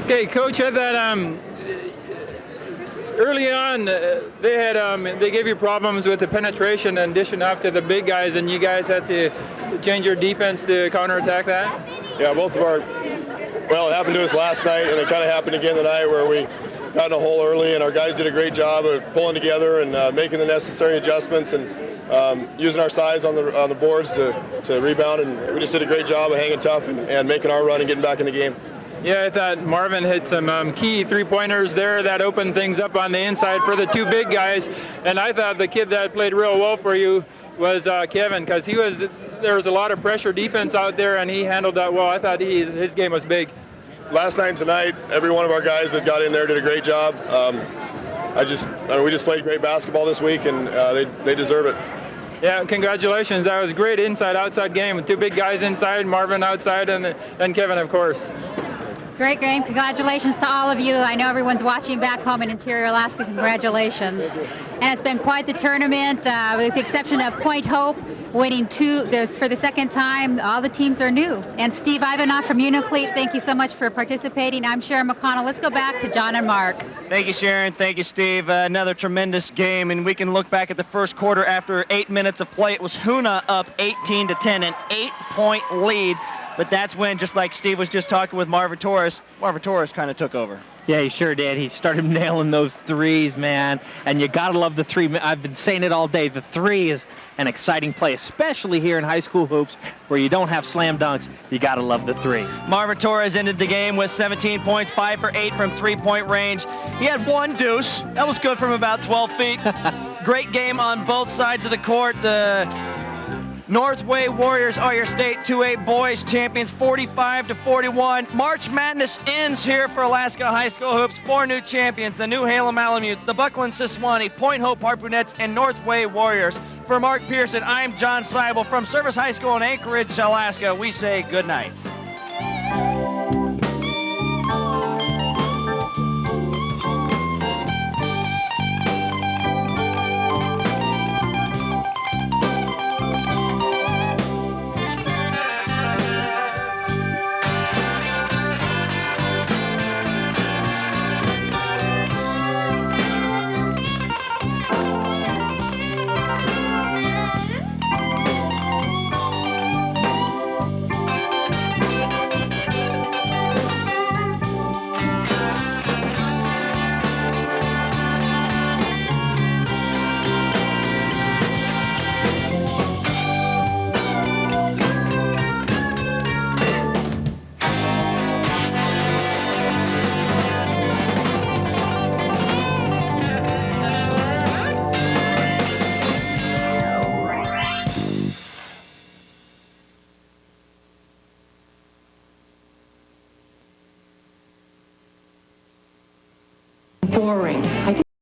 Okay, Coach, I thought early on they gave you problems with the penetration and dishing off to the big guys, and you guys had to change your defense to counterattack that? Yeah, both of our, well, it happened to us last night, and it kind of happened again tonight where we got in a hole early, and our guys did a great job of pulling together and making the necessary adjustments and using our size on the boards to rebound, and we just did a great job of hanging tough and making our run and getting back in the game. Yeah, I thought Marvin hit some key three-pointers there that opened things up on the inside for the two big guys, and I thought the kid that played real well for you was Kevin, because there was a lot of pressure defense out there, and he handled that well. I thought his game was big. Last night and tonight, every one of our guys that got in there did a great job. We just played great basketball this week, and they deserve it. Yeah, congratulations. That was a great inside-outside game with two big guys inside, Marvin outside, and Kevin, of course. Great game. Congratulations to all of you. I know everyone's watching back home in Interior Alaska. Congratulations. And it's been quite the tournament, with the exception of Point Hope winning for the second time. All the teams are new. And Steve Ivanoff from Uniclete, thank you so much for participating. I'm Sharon McConnell. Let's go back to John and Mark. Thank you, Sharon. Thank you, Steve. Another tremendous game, and we can look back at the first quarter. After 8 minutes of play, it was Hoonah up 18-10, an 8-point lead. But that's when, just like Steve was just talking with Marvin Torres kind of took over. Yeah, he sure did. He started nailing those threes, man. And you got to love the three. I've been saying it all day. The three is an exciting play, especially here in high school hoops where you don't have slam dunks. You got to love the three. Marvin Torres ended the game with 17 points, 5 for 8 from three-point range. He had one deuce. That was good from about 12 feet. Great game on both sides of the court. The Northway Warriors are your state 2A boys champions, 45-41. March Madness ends here for Alaska High School Hoops. 4 new champions, the New Halem Malamutes, the Buckland Siswani, Point Hope Harpoonettes, and Northway Warriors. For Mark Pearson, I'm John Seibel from Service High School in Anchorage, Alaska. We say good night. Boring.